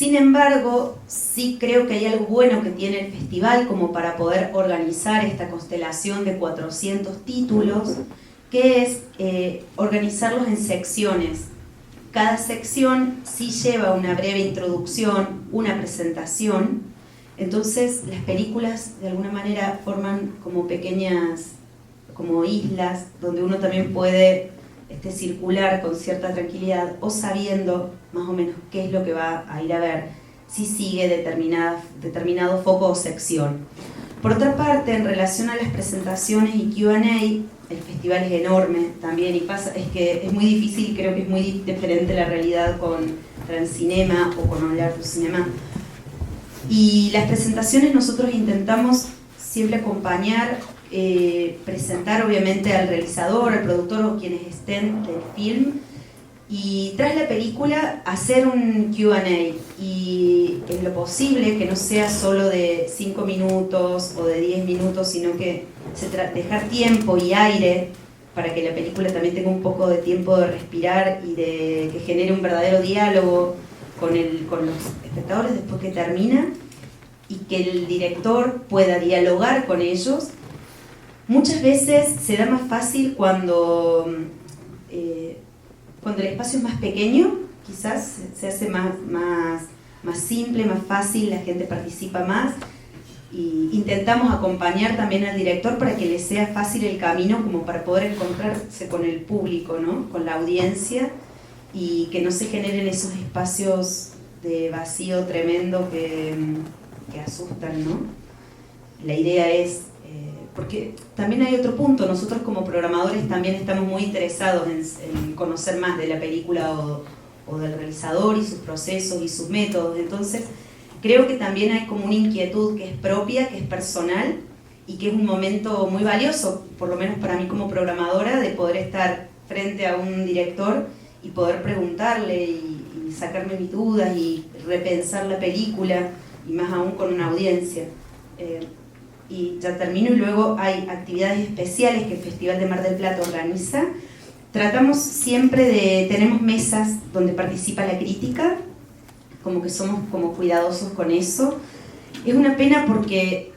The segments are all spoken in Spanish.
Sin embargo, sí creo que hay algo bueno que tiene el festival como para poder organizar esta constelación de 400 títulos, que es organizarlos en secciones. Cada sección sí lleva una breve introducción, una presentación, entonces las películas de alguna manera forman como pequeñas, como islas, donde uno también puede circular con cierta tranquilidad o sabiendo más o menos qué es lo que va a ir a ver, si sigue determinado foco o sección. Por otra parte, en relación a las presentaciones y Q&A, el festival es enorme también, y pasa, es que es muy difícil, creo que es muy diferente la realidad con Transcinema o con All Art du Cinema. Y las presentaciones nosotros intentamos siempre acompañar, presentar obviamente al realizador, al productor o quienes estén del film, y tras la película hacer un Q&A, y en lo posible que no sea solo de 5 minutos o de 10 minutos, sino que dejar tiempo y aire para que la película también tenga un poco de tiempo de respirar y de que genere un verdadero diálogo con los espectadores después que termina, y que el director pueda dialogar con ellos. Muchas veces se da más fácil cuando el espacio es más pequeño, quizás se hace más simple, más fácil, la gente participa más, y intentamos acompañar también al director para que le sea fácil el camino, como para poder encontrarse con el público, ¿no? Con la audiencia, y que no se generen esos espacios de vacío tremendo que asustan, ¿no? La idea es, porque también hay otro punto, nosotros como programadores también estamos muy interesados en conocer más de la película o del realizador y sus procesos y sus métodos, entonces creo que también hay como una inquietud que es propia, que es personal, y que es un momento muy valioso, por lo menos para mí como programadora, de poder estar frente a un director y poder preguntarle y sacarme mis dudas y repensar la película, y más aún con una audiencia. Y ya termino, y luego hay actividades especiales que el Festival de Mar del Plata organiza. Tratamos siempre tenemos mesas donde participa la crítica, como que somos como cuidadosos con eso. Es una pena porque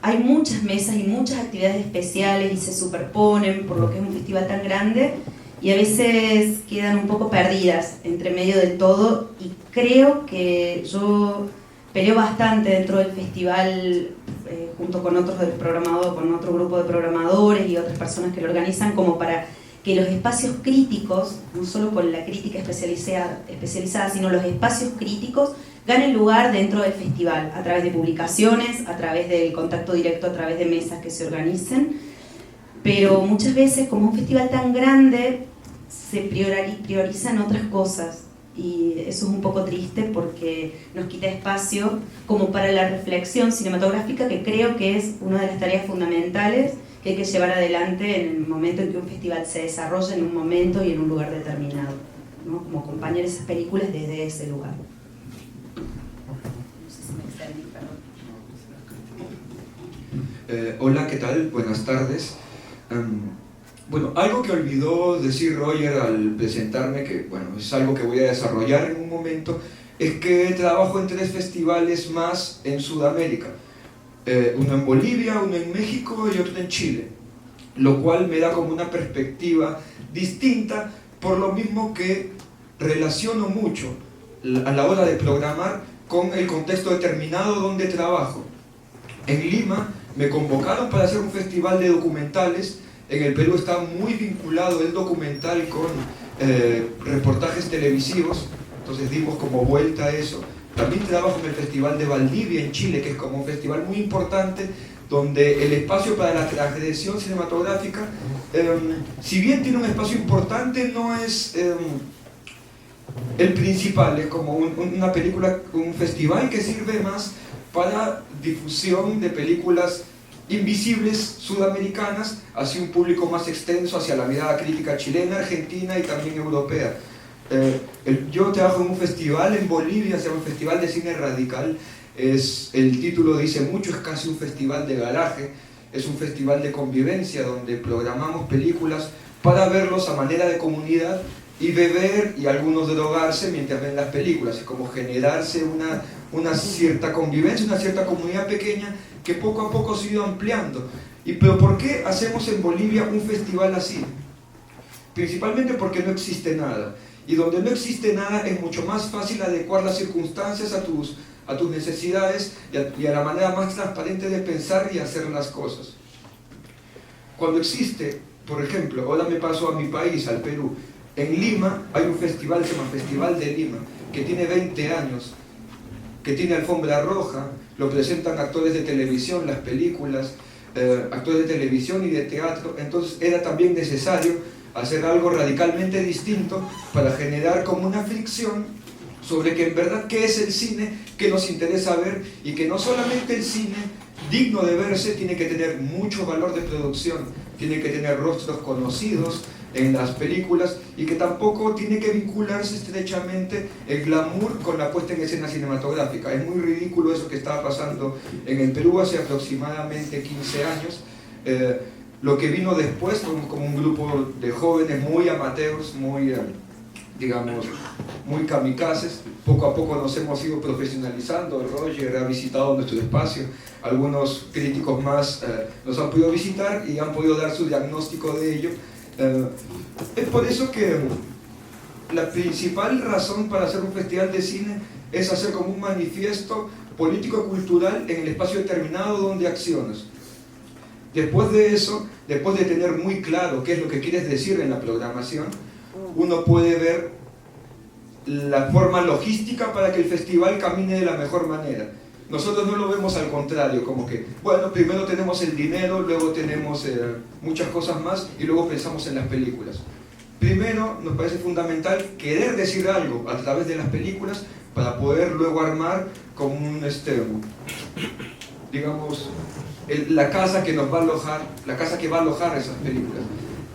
hay muchas mesas y muchas actividades especiales y se superponen por lo que es un festival tan grande, y a veces quedan un poco perdidas entre medio de todo, y creo que yo peleo bastante dentro del festival, junto con otros del programador, con otro grupo de programadores y otras personas que lo organizan, como para que los espacios críticos, no solo con la crítica especializada, sino los espacios críticos ganen lugar dentro del festival, a través de publicaciones, a través del contacto directo, a través de mesas que se organicen. Pero muchas veces, como un festival tan grande, se priorizan otras cosas, y eso es un poco triste porque nos quita espacio como para la reflexión cinematográfica, que creo que es una de las tareas fundamentales que hay que llevar adelante en el momento en que un festival se desarrolla en un momento y en un lugar determinado, ¿no? Como acompañar esas películas desde ese lugar. No sé si me extendí, perdón. Hola, ¿qué tal? Buenas tardes. Bueno, algo que olvidó decir Roger al presentarme, que bueno, es algo que voy a desarrollar en un momento, es que trabajo en 3 festivales más en Sudamérica. Uno en Bolivia, uno en México y otro en Chile, lo cual me da como una perspectiva distinta, por lo mismo que relaciono mucho a la hora de programar con el contexto determinado donde trabajo. En Lima me convocaron para hacer un festival de documentales. En el Perú está muy vinculado el documental con reportajes televisivos, entonces dimos como vuelta a eso. También trabajo en el Festival de Valdivia en Chile, que es como un festival muy importante, donde el espacio para la transgresión cinematográfica, si bien tiene un espacio importante, no es el principal, es como una película, un festival que sirve más para difusión de películas invisibles sudamericanas hacia un público más extenso, hacia la mirada crítica chilena, argentina y también europea. Yo trabajo en un festival en Bolivia, se llama el Festival de Cine Radical. El título dice mucho, es casi un festival de garaje, es un festival de convivencia donde programamos películas para verlos a manera de comunidad y beber y algunos drogarse mientras ven las películas, es como generarse una cierta convivencia, una cierta comunidad pequeña que poco a poco se ha ido ampliando. Pero ¿por qué hacemos en Bolivia un festival así? Principalmente porque no existe nada, y donde no existe nada es mucho más fácil adecuar las circunstancias a tus necesidades y a la manera más transparente de pensar y hacer las cosas. Cuando existe, por ejemplo, ahora me paso a mi país, al Perú, en Lima hay un festival, se llama Festival de Lima, que tiene 20 años, que tiene alfombra roja, lo presentan actores de televisión, las películas, actores de televisión y de teatro. Entonces era también necesario hacer algo radicalmente distinto para generar como una fricción sobre que en verdad qué es el cine, qué nos interesa ver, y que no solamente el cine digno de verse tiene que tener mucho valor de producción, tiene que tener rostros conocidos en las películas, y que tampoco tiene que vincularse estrechamente el glamour con la puesta en escena cinematográfica. Es muy ridículo eso que estaba pasando en el Perú hace aproximadamente 15 años. Lo que vino después, como un grupo de jóvenes muy amateurs, muy, digamos, muy kamikazes. Poco a poco nos hemos ido profesionalizando. Roger ha visitado nuestro espacio, algunos críticos más nos han podido visitar y han podido dar su diagnóstico de ello. Es por eso que la principal razón para hacer un festival de cine es hacer como un manifiesto político-cultural en el espacio determinado donde accionas. Después de eso, después de tener muy claro qué es lo que quieres decir en la programación, uno puede ver la forma logística para que el festival camine de la mejor manera. Nosotros no lo vemos al contrario, como que, bueno, primero tenemos el dinero, luego tenemos muchas cosas más y luego pensamos en las películas. Primero nos parece fundamental querer decir algo a través de las películas para poder luego armar como un, digamos, la casa que nos va a alojar, la casa que va a alojar esas películas.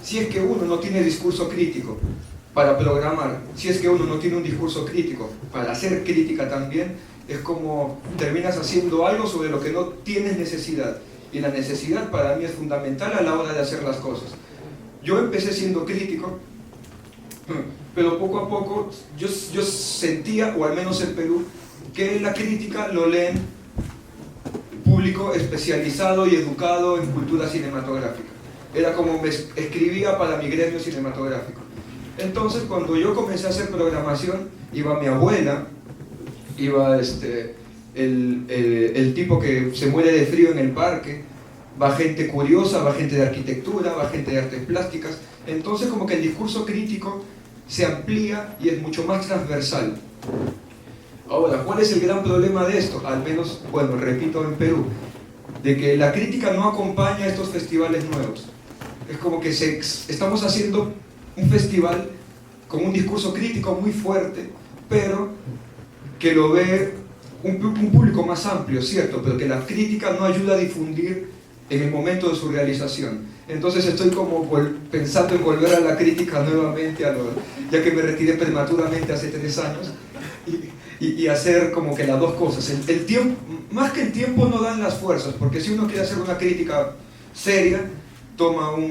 Si es que uno no tiene discurso crítico para programar, si es que uno no tiene un discurso crítico para hacer crítica también, es como terminas haciendo algo sobre lo que no tienes necesidad. Y la necesidad para mí es fundamental a la hora de hacer las cosas. Yo empecé siendo crítico, pero poco a poco yo sentía, o al menos en Perú, que la crítica lo leen público especializado y educado en cultura cinematográfica. Era como me escribía para mi gremio cinematográfico. Entonces, cuando yo comencé a hacer programación, iba mi abuela, iba el tipo que se muere de frío en el parque, va gente curiosa, va gente de arquitectura, va gente de artes plásticas. Entonces, como que el discurso crítico se amplía y es mucho más transversal. Ahora, ¿cuál es el gran problema de esto? Al menos, bueno, repito, en Perú, de que la crítica no acompaña a estos festivales nuevos. Es como que estamos haciendo un festival con un discurso crítico muy fuerte, pero que lo ve un público más amplio, cierto, pero que la crítica no ayuda a difundir en el momento de su realización. Entonces estoy como pensando en volver a la crítica nuevamente, ya que me retiré prematuramente hace 3 años, y hacer como que las dos cosas. El tiempo, más que el tiempo no dan las fuerzas, porque si uno quiere hacer una crítica seria, toma un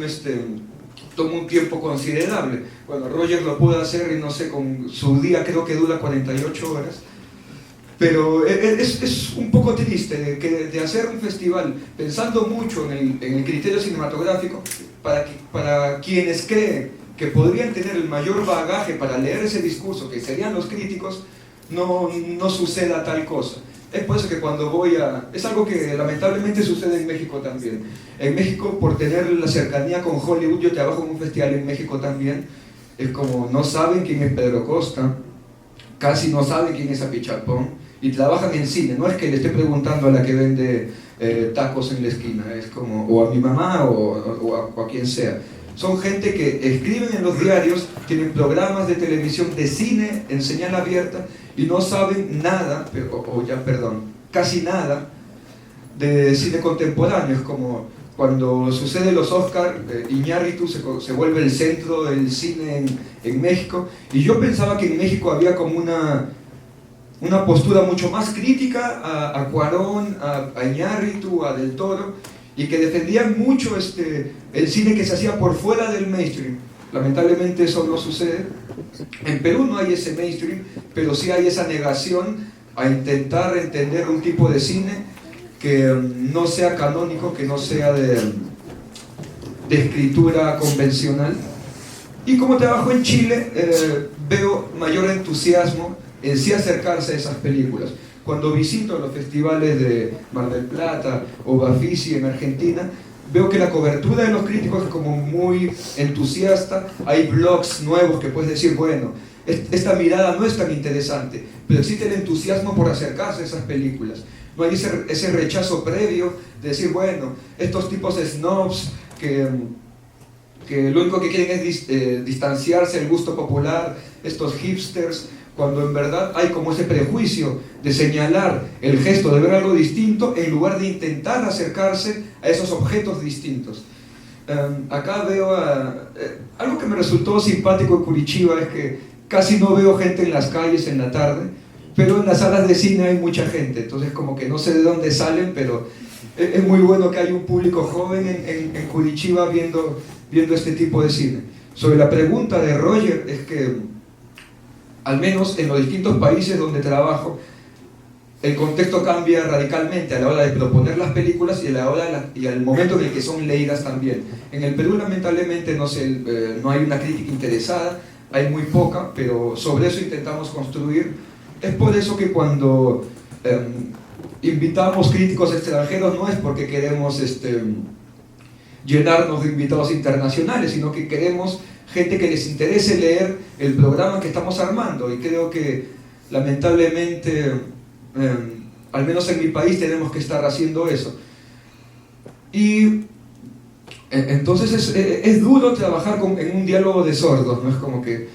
tiempo considerable. Bueno, Roger lo puede hacer y no sé, con su día creo que dura 48 horas. Pero es un poco triste de hacer un festival pensando mucho en el criterio cinematográfico para quienes creen que podrían tener el mayor bagaje para leer ese discurso, que serían los críticos, no suceda tal cosa. Es por eso que cuando es algo que lamentablemente sucede en México también. En México, por tener la cercanía con Hollywood, yo trabajo en un festival en México también, es como no saben quién es Pedro Costa, casi no saben quién es Apichapón, y trabajan en cine. No es que le esté preguntando a la que vende tacos en la esquina, es como, o a mi mamá o a quien sea. Son gente que escriben en los diarios, tienen programas de televisión, de cine en señal abierta, y no saben nada, casi nada de cine contemporáneo. Es como cuando sucede los Oscar, Iñárritu se vuelve el centro del cine en México, y yo pensaba que en México había como una postura mucho más crítica a Cuarón, a Iñárritu, a Del Toro, y que defendían mucho el cine que se hacía por fuera del mainstream. Lamentablemente eso no sucede. En Perú no hay ese mainstream, pero sí hay esa negación a intentar entender un tipo de cine que no sea canónico, que no sea de escritura convencional. Y como trabajo en Chile, veo mayor entusiasmo en sí acercarse a esas películas. Cuando visito los festivales de Mar del Plata o Bafisi en Argentina, veo que la cobertura de los críticos es como muy entusiasta. Hay blogs nuevos que puedes decir, bueno, esta mirada no es tan interesante, pero existe el entusiasmo por acercarse a esas películas. No hay ese rechazo previo de decir, bueno, estos tipos de snobs que lo único que quieren es distanciarse del gusto popular, estos hipsters, cuando en verdad hay como ese prejuicio de señalar el gesto de ver algo distinto en lugar de intentar acercarse a esos objetos distintos. Acá veo algo que me resultó simpático en Curitiba es que casi no veo gente en las calles en la tarde, pero en las salas de cine hay mucha gente, entonces como que no sé de dónde salen, pero es muy bueno que haya un público joven en Curitiba viendo este tipo de cine. Sobre la pregunta de Roger, es que al menos en los distintos países donde trabajo, el contexto cambia radicalmente a la hora de proponer las películas y al momento en el que son leídas también. En el Perú lamentablemente no hay una crítica interesada, hay muy poca, pero sobre eso intentamos construir. Es por eso que cuando invitamos críticos extranjeros no es porque queremos llenarnos de invitados internacionales, sino que queremos gente que les interese leer el programa que estamos armando, y creo que lamentablemente, al menos en mi país, tenemos que estar haciendo eso. Y entonces es duro trabajar en un diálogo de sordos, ¿no? Es como que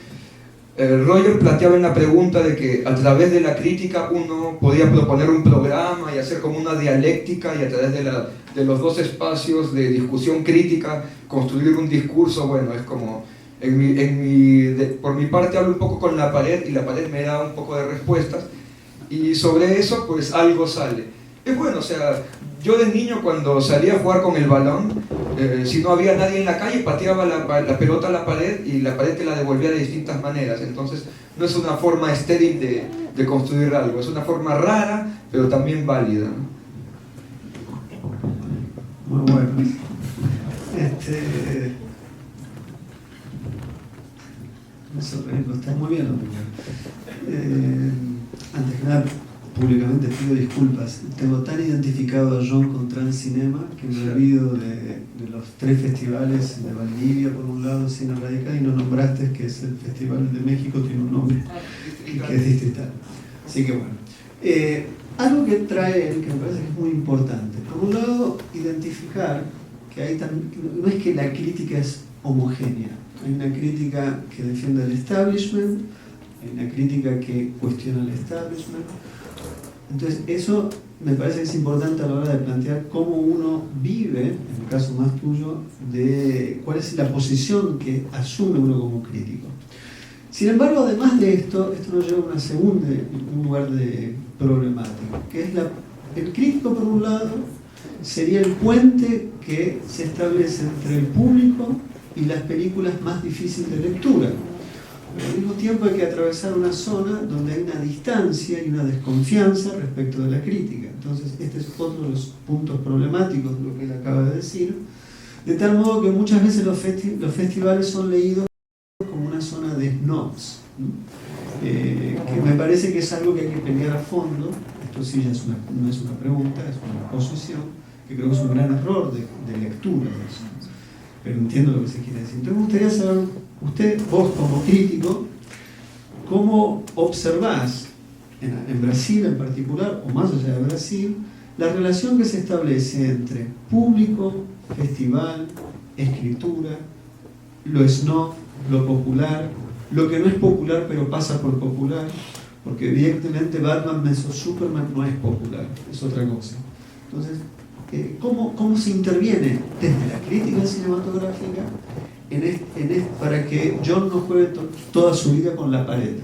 Roger planteaba en la pregunta de que a través de la crítica uno podía proponer un programa y hacer como una dialéctica, y a través de los dos espacios de discusión crítica construir un discurso. Bueno, es como por mi parte hablo un poco con la pared y la pared me da un poco de respuestas, y sobre eso pues algo sale. Es bueno, o sea, yo de niño cuando salía a jugar con el balón, si no había nadie en la calle, pateaba la pelota a la pared y la pared te la devolvía de distintas maneras. Entonces no es una forma estéril de construir algo, es una forma rara pero también válida, ¿no? Muy bueno. Está muy bien, antes que nada, públicamente pido disculpas. Tengo tan identificado a John con Transcinema que me olvido de los 3 festivales de Valdivia, por un lado, Cine Radical, y no nombraste que es el Festival de México, tiene un nombre, que es distrital. Así que bueno. Algo que trae él, que me parece que es muy importante. Por un lado, identificar que hay no es que la crítica es homogénea. Hay una crítica que defiende el establishment, hay una crítica que cuestiona el establishment. Entonces eso me parece que es importante a la hora de plantear cómo uno vive, en el caso más tuyo, de cuál es la posición que asume uno como crítico. Sin embargo, además de esto nos lleva a un lugar de problemático, que es el crítico, por un lado, sería el puente que se establece entre el público y las películas más difíciles de lectura. Pero al mismo tiempo hay que atravesar una zona donde hay una distancia y una desconfianza respecto de la crítica. Entonces este es otro de los puntos problemáticos de lo que él acaba de decir, de tal modo que muchas veces los festivales son leídos como una zona de snobs, que me parece que es algo que hay que pelear a fondo. Esto sí ya no es una pregunta, es una posición, que creo que es un gran error de lectura de eso. Pero entiendo lo que se quiere decir. Entonces me gustaría saber, vos como crítico, ¿cómo observás en Brasil en particular, o más allá de Brasil, la relación que se establece entre público, festival, escritura, lo snob, lo popular, lo que no es popular pero pasa por popular? Porque evidentemente Batman vs Superman no es popular, es otra cosa. Entonces, ¿cómo se interviene desde la crítica cinematográfica para que John no juegue toda su vida con la pared?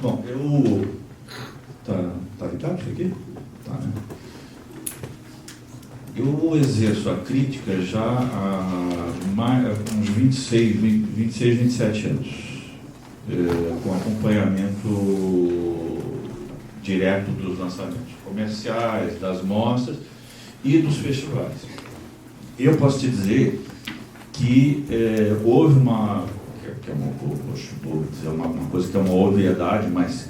Bom, tá ligado isso aqui? Tá, né? Eu eu exerço a crítica já há uns 26, 27 anos, com acompanhamento direto dos lançamentos comerciais, das mostras e dos festivais. Eu posso te dizer que houve uma coisa que é uma obviedade, mas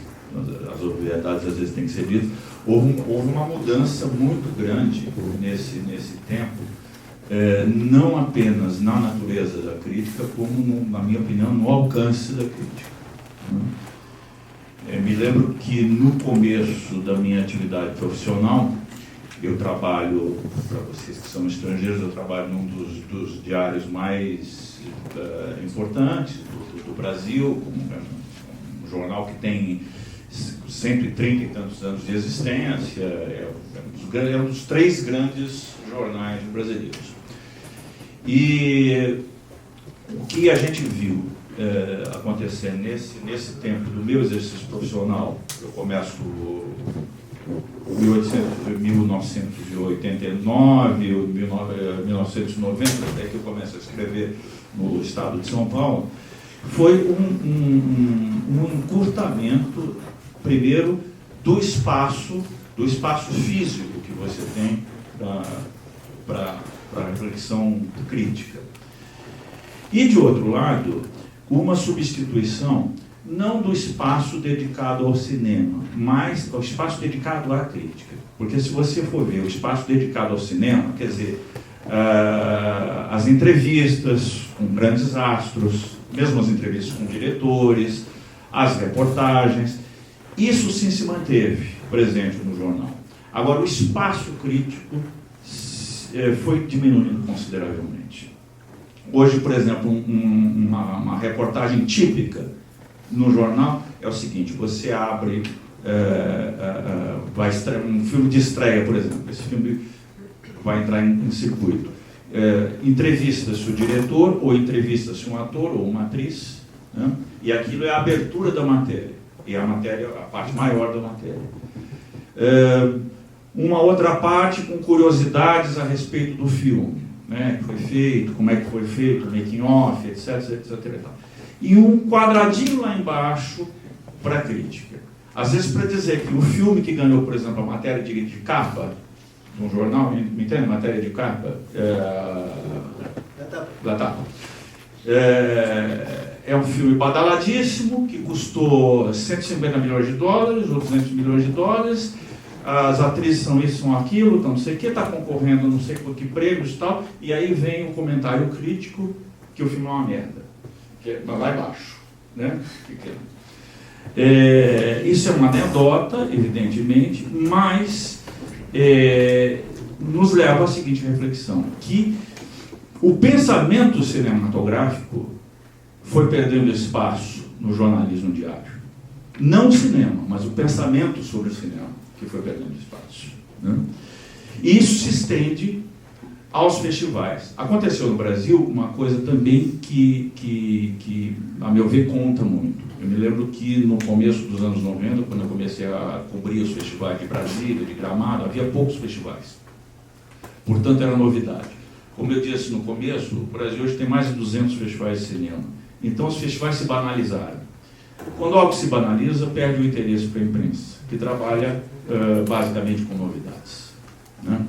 as obviedades às vezes têm que ser ditas. Houve uma mudança muito grande nesse tempo, não apenas na natureza da crítica, como, na minha opinião, no alcance da crítica. Me lembro que no começo da minha atividade profissional, eu trabalho, para vocês que são estrangeiros, eu trabalho num dos diários mais importantes do Brasil, um jornal que tem 130 e tantos anos de existência, é um dos 3 grandes jornais brasileiros. E o que a gente viu acontecer nesse tempo do meu exercício profissional, eu começo em 1989, 1990, até que eu começo a escrever no estado de São Paulo, foi um encurtamento, primeiro, do espaço físico que você tem para a reflexão crítica. E, de outro lado, uma substituição não do espaço dedicado ao cinema, mas ao espaço dedicado à crítica. Porque se você for ver o espaço dedicado ao cinema, quer dizer, as entrevistas com grandes astros, mesmo as entrevistas com diretores, as reportagens, isso sim se manteve presente no jornal. Agora, o espaço crítico foi diminuindo consideravelmente. Hoje, por exemplo, uma reportagem típica no jornal é o seguinte: você abre, vai estrear um filme de estreia, por exemplo, esse filme vai entrar em circuito. Entrevista-se o diretor, ou entrevista-se um ator ou uma atriz, né? E aquilo é a abertura da matéria, e a matéria a parte maior da matéria. Uma outra parte com curiosidades a respeito do filme, né, que foi feito, como é que foi feito, making off, etc, etc. E um quadradinho lá embaixo para a crítica. Às vezes para dizer que o filme que ganhou, por exemplo, a matéria de capa de um jornal, me entende? Matéria de capa? Da tapa. É um filme badaladíssimo, que custou 150 milhões de dólares, ou 200 milhões de dólares. As atrizes são isso, são aquilo, não sei o que, está concorrendo não sei por que prêmios e tal, e aí vem o comentário crítico que o filme é uma merda, que é lá embaixo, né? Isso é uma anedota, evidentemente, mas nos leva à seguinte reflexão, que o pensamento cinematográfico foi perdendo espaço no jornalismo diário. Não o cinema, mas o pensamento sobre o cinema, que foi perdendo espaço, né? E isso se estende aos festivais. Aconteceu no Brasil uma coisa também que a meu ver, conta muito. Eu me lembro que no começo dos anos 90, quando eu comecei a cobrir os festivais de Brasília, de Gramado, havia poucos festivais. Portanto, era novidade. Como eu disse no começo, o Brasil hoje tem mais de 200 festivais de cinema. Então, os festivais se banalizaram. Quando algo se banaliza, perde o interesse para a imprensa, que trabalha basicamente com novidades, né?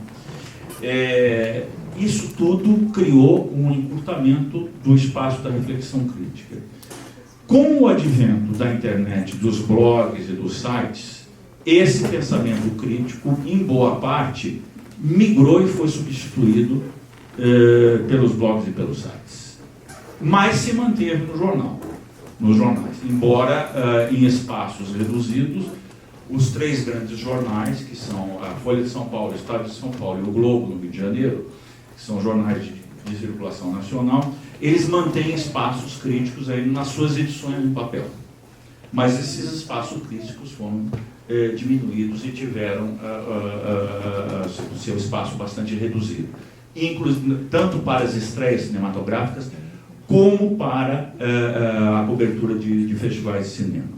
Isso tudo criou um encurtamento do espaço da reflexão crítica. Com o advento da internet, dos blogs e dos sites, esse pensamento crítico, em boa parte, migrou e foi substituído pelos blogs e pelos sites. Mas se manteve nos jornais, embora em espaços reduzidos. Os 3 grandes jornais, que são a Folha de São Paulo, o Estado de São Paulo e o Globo, no Rio de Janeiro, que são jornais de circulação nacional, eles mantêm espaços críticos aí nas suas edições em papel. Mas esses espaços críticos foram diminuídos e tiveram seu espaço bastante reduzido. Tanto para as estreias cinematográficas, como para a cobertura de festivais de cinema.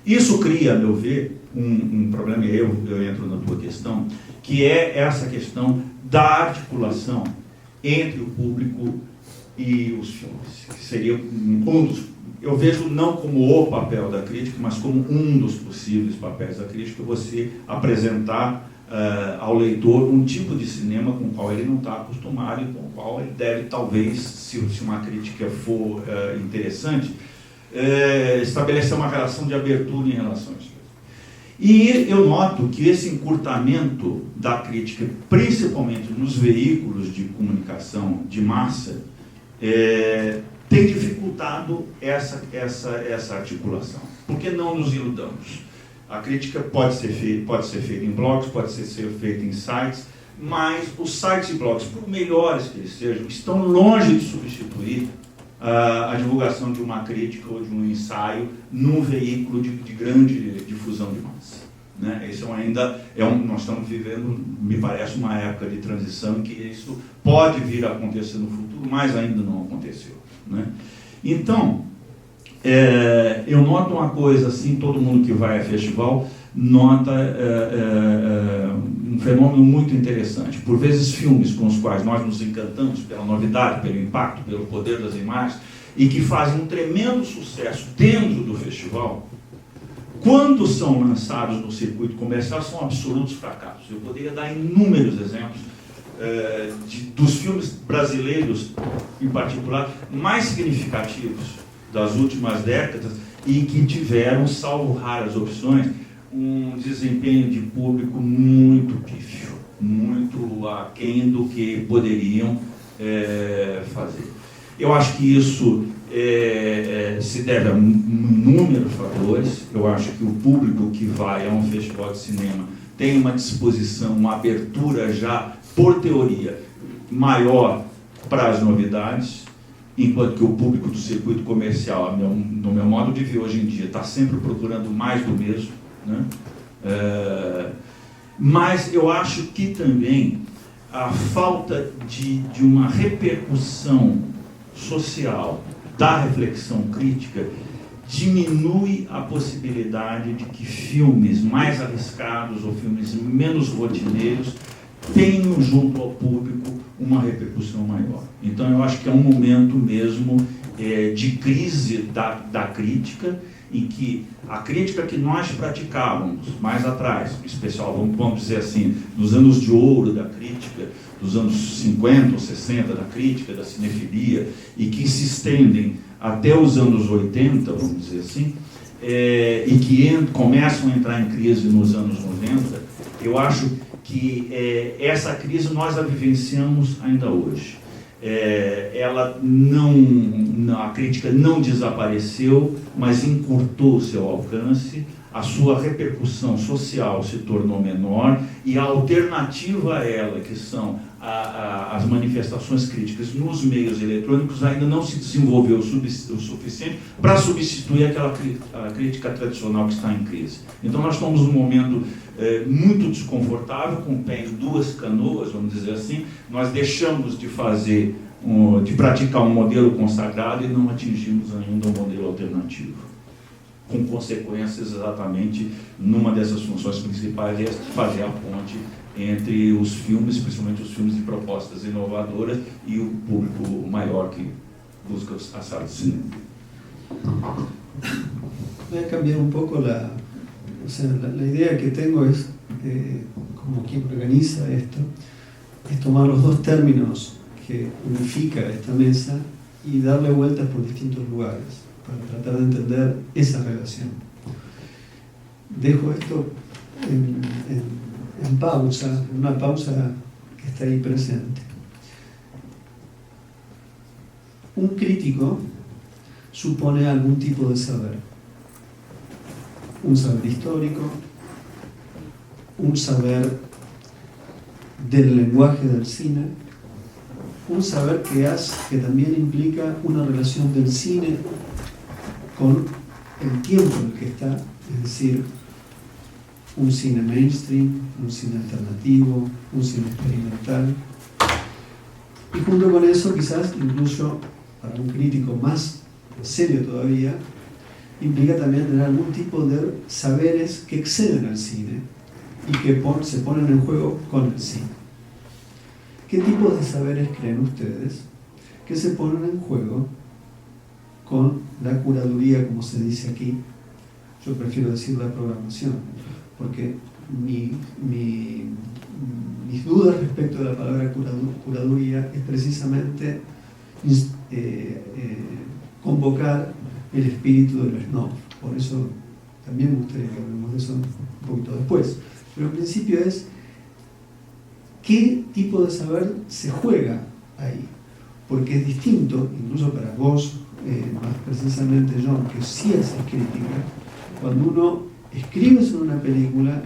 Isso cria, a meu ver, um problema, e eu entro na tua questão, que é essa questão da articulação entre o público e os filmes, que seria um dos, eu vejo não como o papel da crítica, mas como um dos possíveis papéis da crítica, você apresentar ao leitor um tipo de cinema com o qual ele não está acostumado e com o qual ele deve, talvez, se uma crítica for interessante, estabelecer uma relação de abertura em relação a isso. E eu noto que esse encurtamento da crítica, principalmente nos veículos de comunicação de massa, tem dificultado essa articulação. Por que não nos iludamos? A crítica pode ser feita em blogs, pode ser feita em sites, mas os sites e blogs, por melhores que eles sejam, estão longe de substituir a divulgação de uma crítica ou de um ensaio num veículo de grande difusão de massa. Né? Isso ainda nós estamos vivendo, me parece, uma época de transição em que isso pode vir a acontecer no futuro, mas ainda não aconteceu. Né? Então, eu noto uma coisa assim, todo mundo que vai a festival nota um fenômeno muito interessante. Por vezes filmes com os quais nós nos encantamos pela novidade, pelo impacto, pelo poder das imagens, e que fazem um tremendo sucesso dentro do festival, quando são lançados no circuito comercial, são absolutos fracassos. Eu poderia dar inúmeros exemplos dos filmes brasileiros, em particular, mais significativos das últimas décadas e que tiveram, salvo raras opções, um desempenho de público muito pífio, muito aquém do que poderiam fazer. Eu acho que isso se deve a inúmeros fatores. Eu acho que o público que vai a um festival de cinema tem uma disposição, uma abertura já, por teoria, maior para as novidades, enquanto que o público do circuito comercial, no meu modo de ver hoje em dia, está sempre procurando mais do mesmo. Né? Mas eu acho que também a falta de uma repercussão social da reflexão crítica diminui a possibilidade de que filmes mais arriscados ou filmes menos rotineiros tenham junto ao público uma repercussão maior. Então eu acho que é um momento mesmo de crise da crítica, em que a crítica que nós praticávamos mais atrás, em especial, vamos dizer assim, nos anos de ouro da crítica, dos anos 50 ou 60 da crítica, da cinefilia, e que se estendem até os anos 80, vamos dizer assim, e que começam a entrar em crise nos anos 90, eu acho que essa crise nós a vivenciamos ainda hoje. A crítica não desapareceu, mas encurtou o seu alcance, a sua repercussão social se tornou menor e a alternativa a ela, que são as manifestações críticas nos meios eletrônicos, ainda não se desenvolveu o suficiente para substituir aquela crítica tradicional que está em crise. Então nós estamos num momento muito desconfortável, com o pé em duas canoas, vamos dizer assim. Nós deixamos de praticar um modelo consagrado e não atingimos ainda um modelo alternativo, com consequências exatamente numa dessas funções principais, é fazer a ponte entre os filmes, principalmente os filmes de propostas inovadoras, e o público maior que busca a sala de cinema. Voy a cambiar un poco la idea que tengo es, como quien organiza esto, es tomar los dos términos que unifica esta mesa y darle vueltas por distintos lugares para tratar de entender esa relación. Dejo esto en pausa, en una pausa que está ahí presente. Un crítico supone algún tipo de saber. Un saber histórico, un saber del lenguaje del cine, un saber que también implica una relación del cine con el tiempo en el que está, es decir, un cine mainstream, un cine alternativo, un cine experimental. Y junto con eso, quizás incluso para un crítico más serio todavía, implica también tener algún tipo de saberes que exceden al cine y que se ponen en juego con el cine. ¿Qué tipos de saberes creen ustedes que se ponen en juego con la curaduría, como se dice aquí? Yo prefiero decir la programación, porque mis dudas respecto de la palabra curaduría es precisamente convocar el espíritu de los snob. Por eso también me gustaría que hablemos de eso un poquito después. Pero en principio es qué tipo de saber se juega ahí, porque es distinto, incluso para vos, más precisamente John, que sí haces crítica. Cuando uno escribe sobre una película,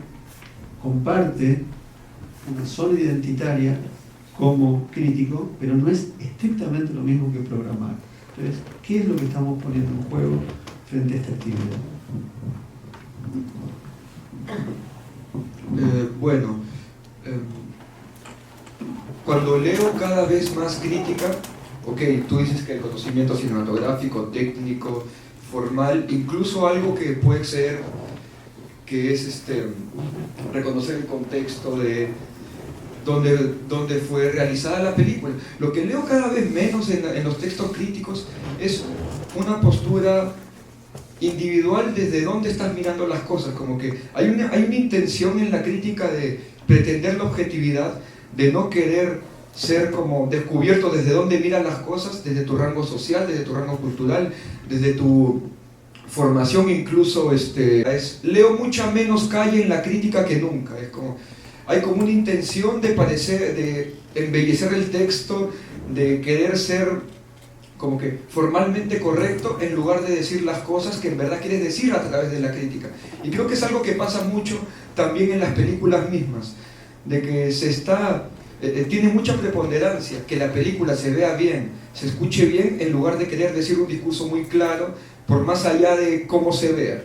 comparte una zona identitaria como crítico, pero no es estrictamente lo mismo que programar. Entonces, ¿qué es lo que estamos poniendo en juego frente a esta actividad? Cuando leo cada vez más crítica, tú dices que el conocimiento cinematográfico, técnico, formal, incluso algo que puede ser, que es reconocer el contexto de donde fue realizada la película. Lo que leo cada vez menos en los textos críticos es una postura individual desde dónde estás mirando las cosas, como que hay una intención en la crítica de pretender la objetividad, de no querer ser como descubierto desde dónde miran las cosas, desde tu rango social, desde tu rango cultural, desde tu formación incluso. Leo mucha menos calle en la crítica que nunca. Hay como una intención de embellecer el texto, de querer ser como que formalmente correcto en lugar de decir las cosas que en verdad quieres decir a través de la crítica. Y creo que es algo que pasa mucho también en las películas mismas, de que tiene mucha preponderancia que la película se vea bien, se escuche bien, en lugar de querer decir un discurso muy claro, por más allá de cómo se vea.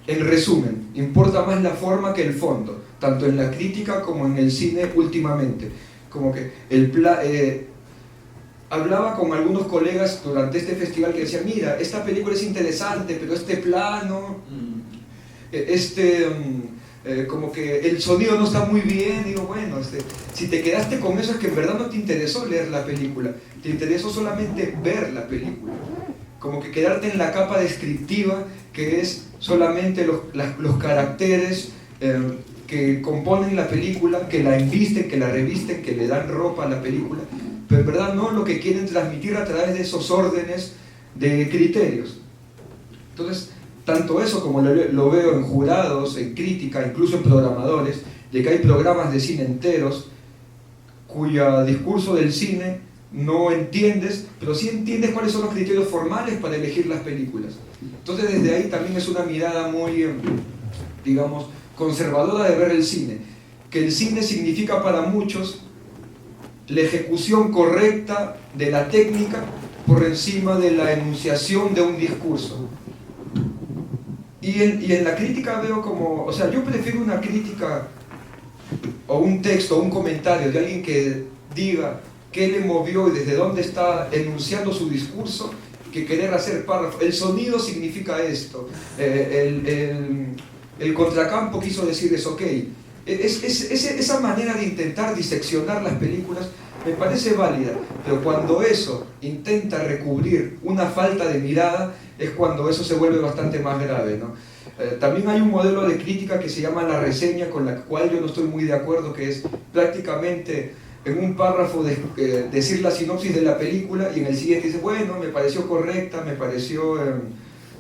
En resumen, importa más la forma que el fondo, tanto en la crítica como en el cine últimamente. Como que hablaba con algunos colegas durante este festival que decían, mira, esta película es interesante, pero este plano, como que el sonido no está muy bien. Digo, bueno, si te quedaste con eso es que en verdad no te interesó leer la película, te interesó solamente ver la película. Como que quedarte en la capa descriptiva, que es solamente los caracteres que componen la película, que la embisten, que la revisten, que le dan ropa a la película, pero en verdad no lo que quieren transmitir a través de esos órdenes de criterios. Entonces, tanto eso como lo veo en jurados, en crítica, incluso en programadores, de que hay programas de cine enteros cuyo discurso del cine no entiendes, pero sí entiendes cuáles son los criterios formales para elegir las películas. Entonces desde ahí también es una mirada muy, digamos, conservadora de ver el cine, que el cine significa para muchos la ejecución correcta de la técnica por encima de la enunciación de un discurso. Y en la crítica veo como, o sea, yo prefiero una crítica o un texto o un comentario de alguien que diga qué le movió y desde dónde está enunciando su discurso, que querer hacer párrafos. El sonido significa esto, el contracampo quiso decir eso, esa manera de intentar diseccionar las películas me parece válida, pero cuando eso intenta recubrir una falta de mirada es cuando eso se vuelve bastante más grave, ¿no? También hay un modelo de crítica que se llama la reseña, con la cual yo no estoy muy de acuerdo, que es prácticamente en un párrafo decir la sinopsis de la película y en el siguiente dice, bueno, me pareció correcta, me pareció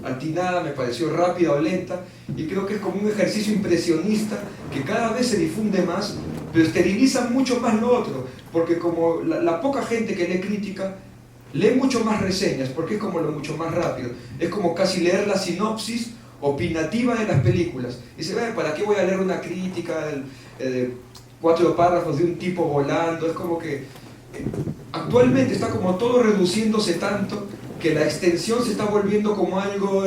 atinada, me pareció rápida o lenta, y creo que es como un ejercicio impresionista que cada vez se difunde más, pero esteriliza mucho más lo otro, porque como la poca gente que lee crítica lee mucho más reseñas, porque es como lo mucho más rápido, es como casi leer la sinopsis opinativa de las películas. Y dice, ¿para qué voy a leer una crítica de 4 párrafos de un tipo volando? Es como que actualmente está como todo reduciéndose tanto que la extensión se está volviendo como algo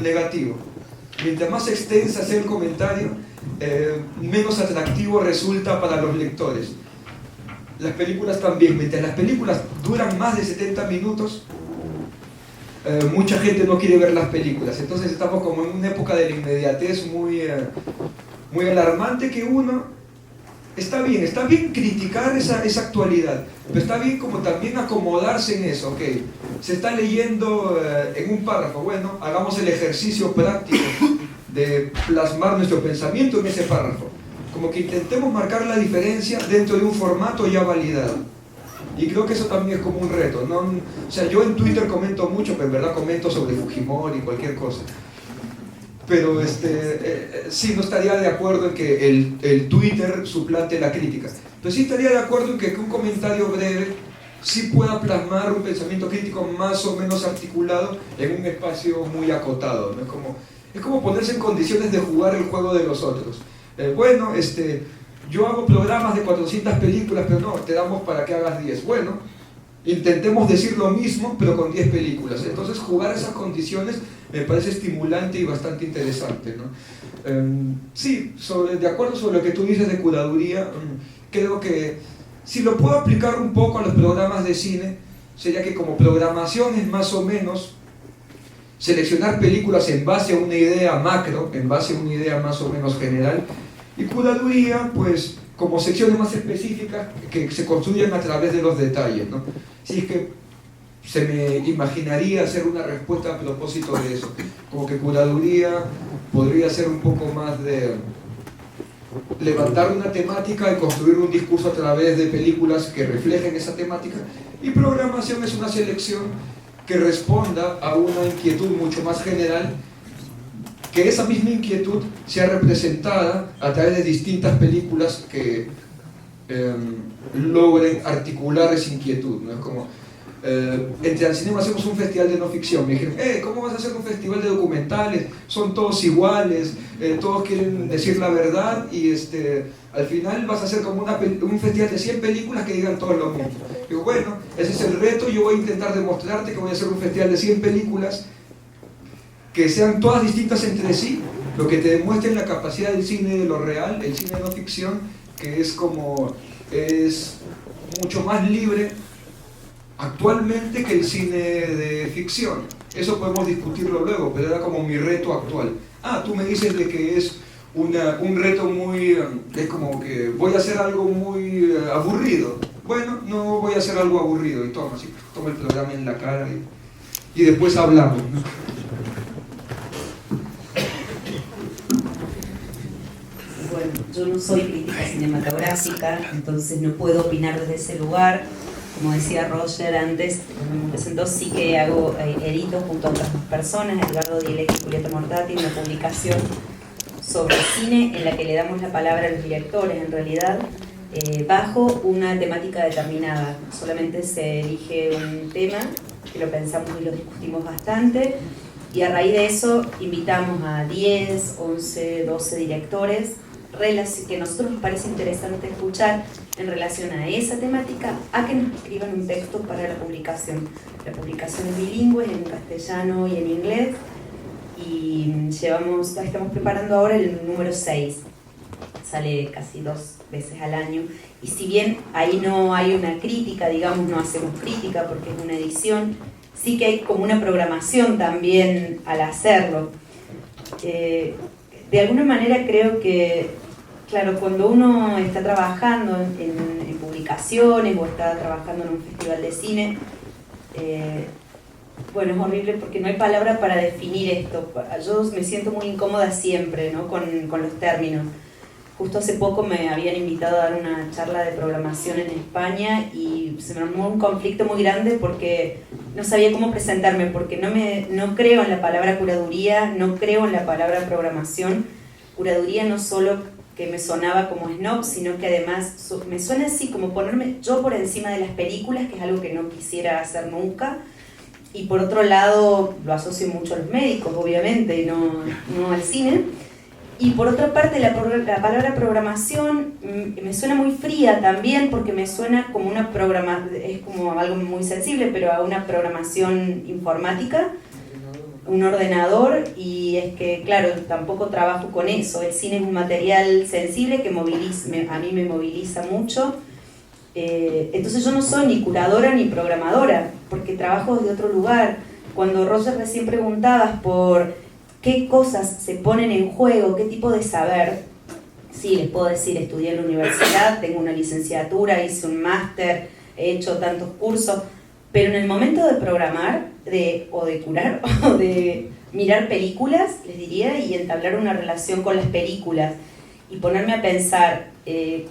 negativo. Mientras más extensa sea el comentario, menos atractivo resulta para los lectores. Las películas también, mientras las películas duran más de 70 minutos, mucha gente no quiere ver las películas. Entonces estamos como en una época de la inmediatez muy alarmante, que uno... Está bien criticar esa actualidad, pero está bien como también acomodarse en eso. Ok, se está leyendo en un párrafo, bueno, hagamos el ejercicio práctico de plasmar nuestro pensamiento en ese párrafo. Como que intentemos marcar la diferencia dentro de un formato ya validado. Y creo que eso también es como un reto, ¿no? O sea, yo en Twitter comento mucho, pero en verdad comento sobre Fujimori y cualquier cosa. Pero sí, no estaría de acuerdo en que el Twitter suplante la crítica. Pero sí estaría de acuerdo en que un comentario breve sí pueda plasmar un pensamiento crítico más o menos articulado en un espacio muy acotado, ¿no? Es como ponerse en condiciones de jugar el juego de los otros. Bueno, yo hago programas de 400 películas, pero no, te damos para que hagas 10. Bueno, intentemos decir lo mismo, pero con 10 películas. Entonces, jugar esas condiciones me parece estimulante y bastante interesante, ¿no? Sí, de acuerdo sobre lo que tú dices de curaduría, creo que si lo puedo aplicar un poco a los programas de cine, sería que como programación es más o menos seleccionar películas en base a una idea macro, en base a una idea más o menos general, y curaduría, pues, como secciones más específicas que se construyen a través de los detalles, ¿no? Si es que se me imaginaría hacer una respuesta a propósito de eso, como que curaduría podría ser un poco más de levantar una temática y construir un discurso a través de películas que reflejen esa temática, y programación es una selección que responda a una inquietud mucho más general, que esa misma inquietud sea representada a través de distintas películas que logren articular esa inquietud, ¿no? Es como entre Ancinema hacemos un festival de no ficción. Me dijeron, ¿cómo vas a hacer un festival de documentales? Son todos iguales, todos quieren decir la verdad, y al final vas a hacer como un festival de 100 películas que digan todos lo mismo. Digo, bueno, ese es el reto. Yo voy a intentar demostrarte que voy a hacer un festival de 100 películas que sean todas distintas entre sí, lo que te demuestre la capacidad del cine de lo real, el cine de no ficción, que es mucho más libre actualmente que el cine de ficción. Eso podemos discutirlo luego, pero era como mi reto actual. Tú me dices de que es un reto muy... es como que voy a hacer algo muy aburrido. Bueno, no voy a hacer algo aburrido, y toma el programa en la cara y después hablamos, ¿no? Bueno, yo no soy crítica cinematográfica, entonces no puedo opinar desde ese lugar. Como decía Roger antes, cuando me presentó, sí que edito junto a otras dos personas, Edgardo Dielec y Julieta Mortati, una publicación sobre cine en la que le damos la palabra a los directores, en realidad, bajo una temática determinada. Solamente se elige un tema, que lo pensamos y lo discutimos bastante, y a raíz de eso invitamos a 10, 11, 12 directores que a nosotros nos parece interesante escuchar en relación a esa temática, a que nos escriban un texto para la publicación. La publicación es bilingüe, en castellano y en inglés, y estamos preparando ahora el número 6. Sale casi 2 veces al año, y si bien ahí no hay una crítica, digamos, no hacemos crítica porque es una edición, sí que hay como una programación también al hacerlo. De alguna manera creo que, claro, cuando uno está trabajando en publicaciones o está trabajando en un festival de cine, bueno, es horrible porque no hay palabra para definir esto. Yo me siento muy incómoda siempre, ¿no? con los términos. Justo hace poco me habían invitado a dar una charla de programación en España y se me armó un conflicto muy grande porque no sabía cómo presentarme, porque no creo en la palabra curaduría, no creo en la palabra programación. Curaduría no solo que me sonaba como snob, sino que además me suena así como ponerme yo por encima de las películas, que es algo que no quisiera hacer nunca. Y por otro lado, lo asocio mucho a los médicos, obviamente, y no al cine. Y por otra parte, la palabra programación me suena muy fría también, porque me suena como es como algo muy sensible, pero a una programación informática, un ordenador, y es que, claro, tampoco trabajo con eso. El cine es un material sensible que a mí me moviliza mucho. Entonces yo no soy ni curadora ni programadora, porque trabajo desde otro lugar. cuando Roger recién preguntabas por qué cosas se ponen en juego, qué tipo de saber, sí, les puedo decir, estudié en la universidad, tengo una licenciatura, hice un máster, he hecho tantos cursos, pero en el momento de programar, o de curar, o de mirar películas, les diría, y entablar una relación con las películas, y ponerme a pensar qué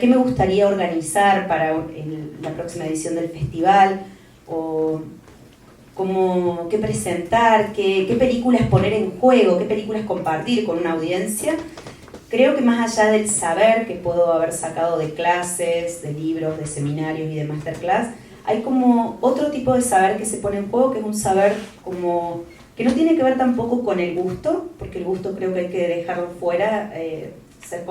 me gustaría organizar para la próxima edición del festival, o qué presentar, qué películas poner en juego, qué películas compartir con una audiencia. Creo que más allá del saber que puedo haber sacado de clases, de libros, de seminarios y de masterclass, hay como otro tipo de saber que se pone en juego, que es un saber como que no tiene que ver tampoco con el gusto, porque el gusto creo que hay que dejarlo fuera, ser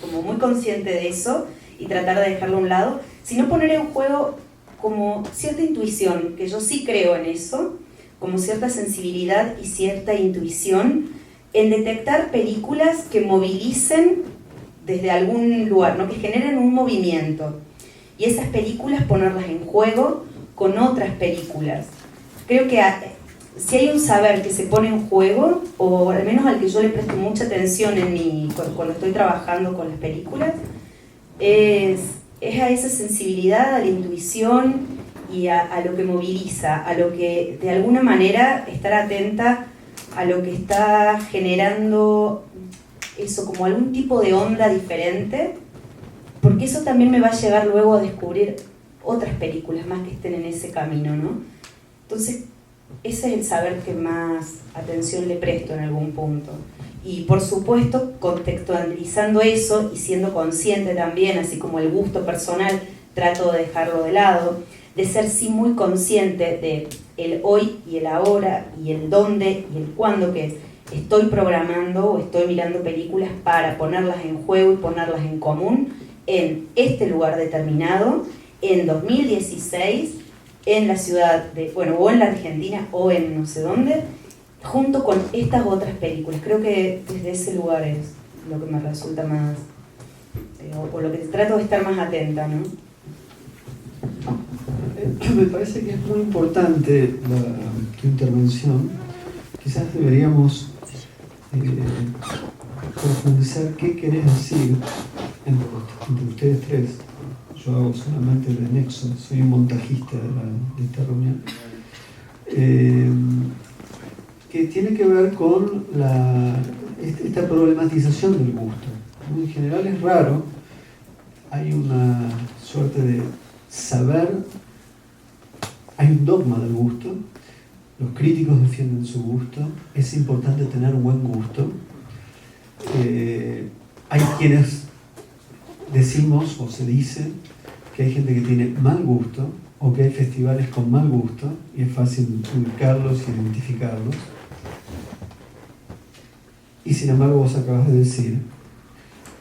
como muy consciente de eso y tratar de dejarlo a un lado, sino poner en juego como cierta intuición, que yo sí creo en eso, como cierta sensibilidad y cierta intuición en detectar películas que movilicen desde algún lugar, ¿no? Que generen un movimiento, y esas películas ponerlas en juego con otras películas. Creo que si hay un saber que se pone en juego, o al menos al que yo le presto mucha atención cuando estoy trabajando con las películas, es a esa sensibilidad, a la intuición y a lo que moviliza, a lo que de alguna manera estar atenta a lo que está generando eso, como algún tipo de onda diferente, porque eso también me va a llevar luego a descubrir otras películas más que estén en ese camino, ¿no? Entonces, ese es el saber que más atención le presto en algún punto. Y por supuesto, contextualizando eso y siendo consciente también, así como el gusto personal, trato de dejarlo de lado, de ser sí muy consciente de el hoy y el ahora y el dónde y el cuándo, que estoy programando o estoy mirando películas para ponerlas en juego y ponerlas en común en este lugar determinado, en 2016, en la ciudad o en la Argentina o en no sé dónde, junto con estas otras películas. Creo que desde ese lugar es lo que me resulta más, o lo que trato de estar más atenta, ¿no? Me parece que es muy importante tu intervención. Quizás deberíamos profundizar qué querés decir entre ustedes tres. Yo hago solamente de nexo, soy un montajista de esta reunión. Que tiene que ver con esta problematización del gusto. En general es raro, hay una suerte de saber, hay un dogma del gusto, los críticos defienden su gusto, es importante tener un buen gusto. Hay quienes decimos o se dice que hay gente que tiene mal gusto o que hay festivales con mal gusto y es fácil ubicarlos y identificarlos. Y sin embargo vos acabas de decir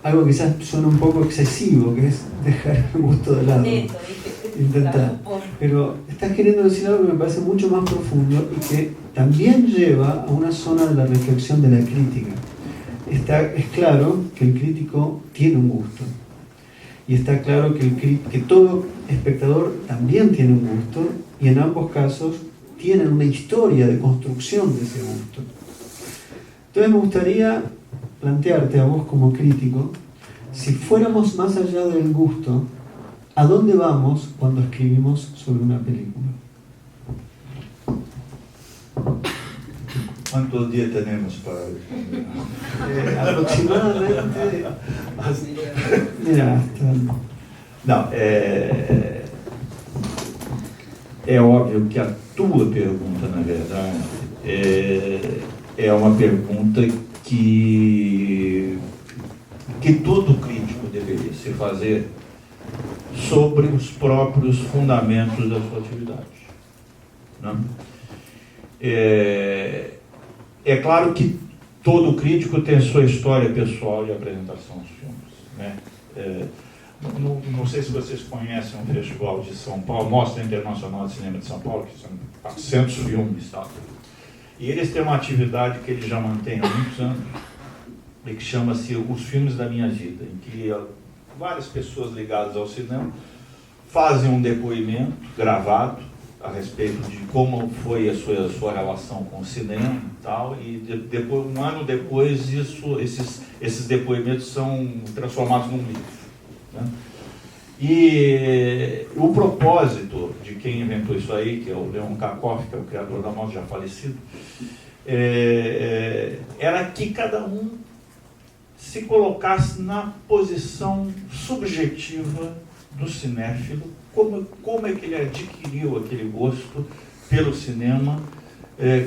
algo que quizás suena un poco excesivo, que es dejar el gusto de lado. Intentar. Pero estás queriendo decir algo que me parece mucho más profundo y que también lleva a una zona de la reflexión de la crítica. Es claro que el crítico tiene un gusto. Y está claro que todo espectador también tiene un gusto, y en ambos casos tienen una historia de construcción de ese gusto. Entonces me gustaría plantearte a vos como crítico, si fuéramos más allá del gusto, ¿a dónde vamos cuando escribimos sobre una película? ¿Cuántos días tenemos para aproximadamente. Mira, Não, é óbvio que a tua pergunta, na verdade, é uma pergunta que todo crítico deveria se fazer sobre os próprios fundamentos da sua atividade. Né? É claro que todo crítico tem sua história pessoal de apresentação dos filmes. Né? Não sei se vocês conhecem um festival de São Paulo, Mostra Internacional de Cinema de São Paulo, que são 400 filmes, tá? E eles têm uma atividade que eles já mantêm há muitos anos, e que chama-se Os Filmes da Minha Vida, em que várias pessoas ligadas ao cinema fazem um depoimento gravado a respeito de como foi a sua relação com o cinema e tal, e depois, um ano depois esses depoimentos são transformados num livro, né? E o propósito de quem inventou isso aí, que é o Leon Kakoff, que é o criador da moda, já falecido, era que cada um se colocasse na posição subjetiva do cinéfilo, como é que ele adquiriu aquele gosto pelo cinema,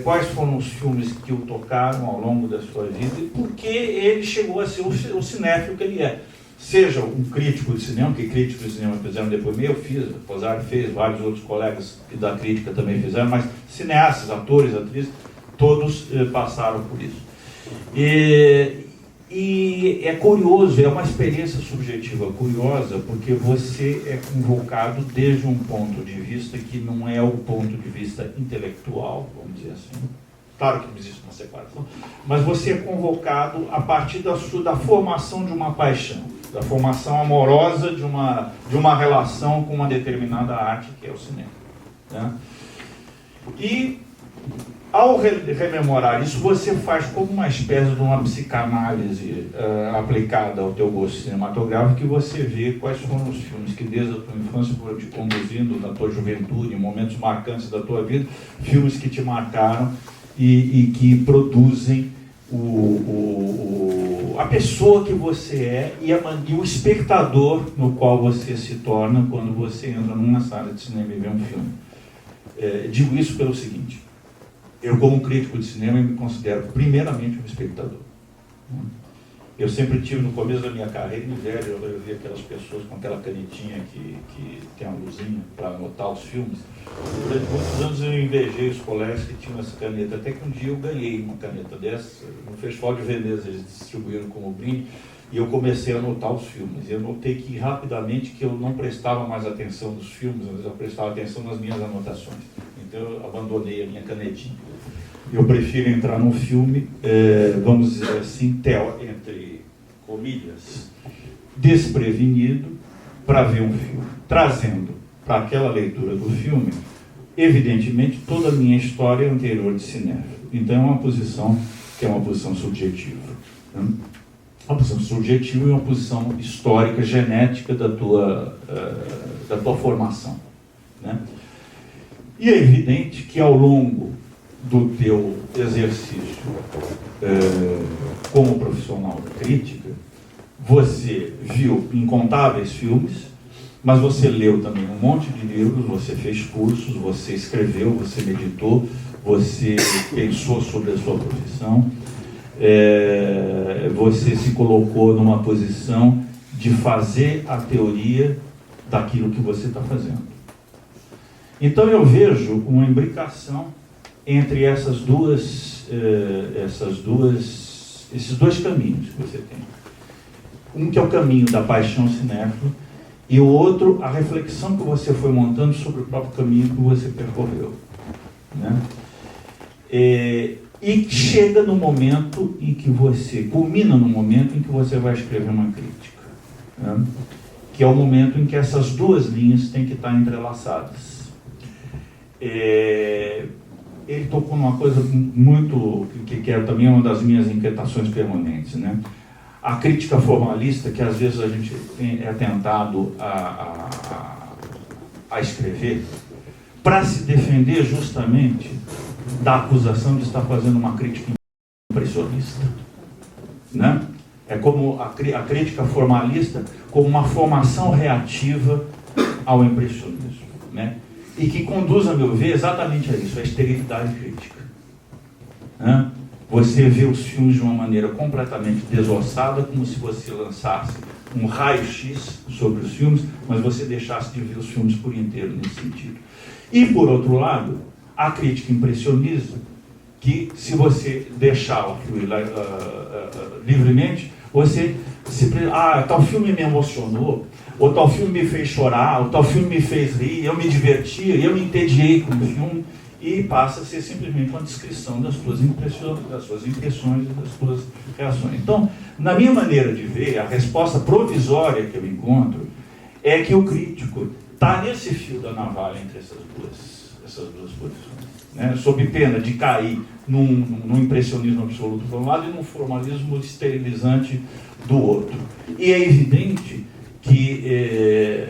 quais foram os filmes que o tocaram ao longo da sua vida e por que ele chegou a ser o cinéfilo que ele é. Seja um crítico de cinema, que críticos de cinema fizeram depois, eu fiz, o Posar fez, vários outros colegas da crítica também fizeram, mas cineastas, atores, atrizes, todos passaram por isso. E é curioso, é uma experiência subjetiva curiosa, porque você é convocado desde um ponto de vista que não é o ponto de vista intelectual, vamos dizer assim. Claro que existe uma separação, mas você é convocado a partir da formação de uma paixão, da formação amorosa de uma relação com uma determinada arte, que é o cinema, né? E ao rememorar isso, você faz como uma espécie de uma psicanálise aplicada ao teu gosto cinematográfico, que você vê quais foram os filmes que desde a tua infância foram te conduzindo na tua juventude, em momentos marcantes da tua vida, filmes que te marcaram e que produzem a pessoa que você é e o espectador no qual você se torna quando você entra numa sala de cinema e vê um filme. Digo isso pelo seguinte: eu, como crítico de cinema, me considero primeiramente um espectador. Eu sempre tive, no começo da minha carreira, inveja, eu via aquelas pessoas com aquela canetinha que tem a luzinha para anotar os filmes. Durante muitos anos eu invejei os colegas que tinham essa caneta, até que um dia eu ganhei uma caneta dessa, no Festival de Veneza eles distribuíram como brinde, e eu comecei a anotar os filmes. E eu notei que rapidamente que eu não prestava mais atenção nos filmes, mas eu prestava atenção nas minhas anotações. Então eu abandonei a minha canetinha. Eu prefiro entrar num filme, vamos dizer assim, entre comilhas, desprevenido, para ver um filme, trazendo para aquela leitura do filme, evidentemente, toda a minha história anterior de cinéfilo. Então é uma posição que é uma posição subjetiva, né? Uma posição subjetiva e uma posição histórica, genética da tua formação, né? E é evidente que ao longo do teu exercício como profissional da crítica, você viu incontáveis filmes, mas você leu também um monte de livros, você fez cursos, você escreveu, você meditou, você pensou sobre a sua profissão, você se colocou numa posição de fazer a teoria daquilo que você está fazendo. Então eu vejo uma imbricação entre esses dois caminhos que você tem. Um que é o caminho da paixão cinéfila e o outro, a reflexão que você foi montando sobre o próprio caminho que você percorreu, né? E chega no momento em que você, culmina no momento em que você vai escrever uma crítica, né? Que é o momento em que essas duas linhas têm que estar entrelaçadas. Ele tocou numa coisa muito, que é também uma das minhas inquietações permanentes, né? A crítica formalista, que às vezes a gente é tentado a escrever, para se defender justamente da acusação de estar fazendo uma crítica impressionista, né? É como a crítica formalista como uma formação reativa ao impressionismo, né? E que conduz, a meu ver, exatamente a isso, a esterilidade crítica, né? Você vê os filmes de uma maneira completamente desossada, como se você lançasse um raio-x sobre os filmes, mas você deixasse de ver os filmes por inteiro nesse sentido. E, por outro lado, a crítica impressionista, que se você deixá-la fluir livremente, você tal filme me emocionou, ou tal filme me fez chorar, ou tal filme me fez rir, eu me diverti, eu me entediei com o filme, e passa a ser simplesmente uma descrição das suas impressões e das suas reações. Então, na minha maneira de ver, a resposta provisória que eu encontro é que o crítico está nesse fio da navalha entre essas duas posições, né? Sob pena de cair num impressionismo absoluto por um lado e num formalismo esterilizante do outro. E é evidente que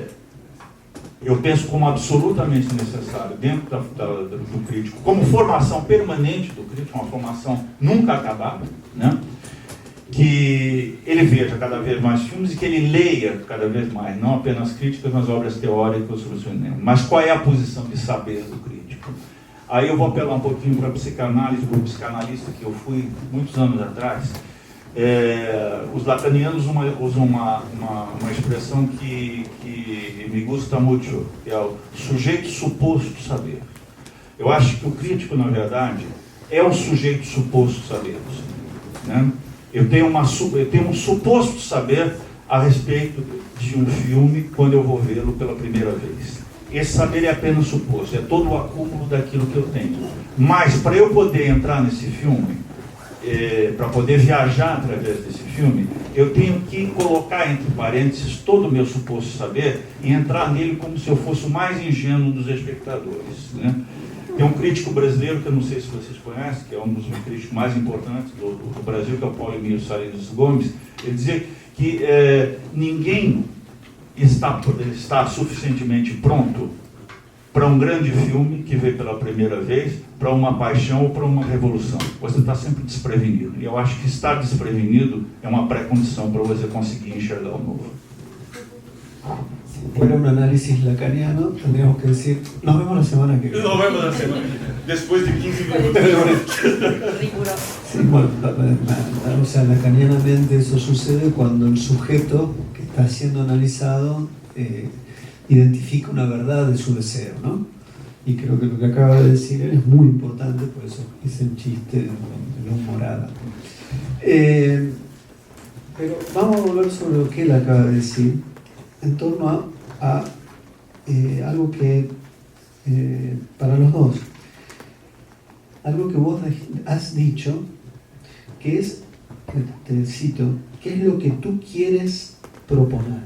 eu penso como absolutamente necessário dentro do crítico, como formação permanente do crítico, uma formação nunca acabada, né? Que ele veja cada vez mais filmes e que ele leia cada vez mais, não apenas críticas, mas obras teóricas sobre o cinema. Mas qual é a posição de saber do crítico? Aí eu vou apelar um pouquinho para a psicanálise, para o psicanalista que eu fui muitos anos atrás. Os lacanianos usam uma expressão que me gusta muito, que é o sujeito suposto saber. Eu acho que o crítico, na verdade, é o sujeito suposto saber, né? Eu tenho um suposto saber a respeito de um filme quando eu vou vê-lo pela primeira vez. Esse saber é apenas suposto, é todo o acúmulo daquilo que eu tenho. Mas para eu poder entrar nesse filme, para poder viajar através desse filme, eu tenho que colocar entre parênteses todo o meu suposto saber e entrar nele como se eu fosse o mais ingênuo dos espectadores, né? Tem um crítico brasileiro, que eu não sei se vocês conhecem, que é um dos críticos mais importantes do Brasil, que é o Paulo Emílio Salinas Gomes. Ele dizia que ninguém está suficientemente pronto para um grande filme que vê pela primeira vez, para uma paixão ou para uma revolução. Você está sempre desprevenido. E eu acho que estar desprevenido é uma pré-condição para você conseguir enxergar o novo. Si fuera un análisis lacaniano, tendríamos que decir, nos vemos la semana que viene. Nos vemos la semana que viene. Después de 15 minutos. Sí, bueno, o sea, lacanianamente eso sucede cuando el sujeto que está siendo analizado identifica una verdad de su deseo, ¿no? Y creo que lo que acaba de decir él es muy importante, por eso es el chiste de la humorada. Pero vamos a volver sobre lo que él acaba de decir en torno a algo que para los dos, algo que vos has dicho, que es, te cito, ¿qué es lo que tú quieres proponer?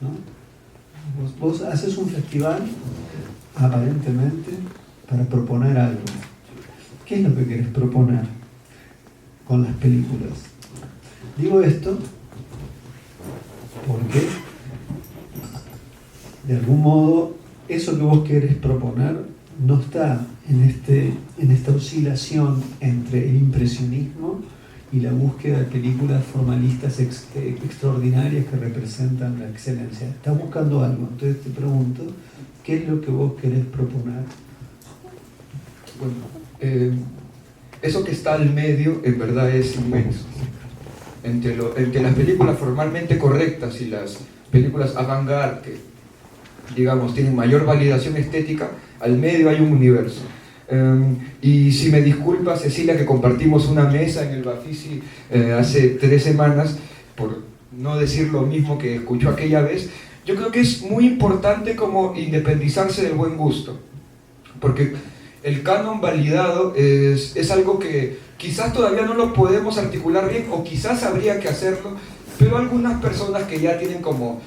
¿No? Vos haces un festival aparentemente para proponer algo. ¿Qué es lo que quieres proponer con las películas? Digo esto porque de algún modo eso que vos querés proponer no está en esta oscilación entre el impresionismo y la búsqueda de películas formalistas extraordinarias que representan la excelencia. Estás buscando algo, entonces te pregunto, ¿qué es lo que vos querés proponer? Bueno, eso que está al medio en verdad es inmenso. Entre las películas formalmente correctas y las películas avant-garde que, digamos, tienen mayor validación estética, al medio hay un universo. Y si me disculpa Cecilia, que compartimos una mesa en el Bafisi hace 3 semanas, por no decir lo mismo que escuchó aquella vez, yo creo que es muy importante como independizarse del buen gusto, porque el canon validado es algo que quizás todavía no lo podemos articular bien, o quizás habría que hacerlo, pero algunas personas que ya tienen como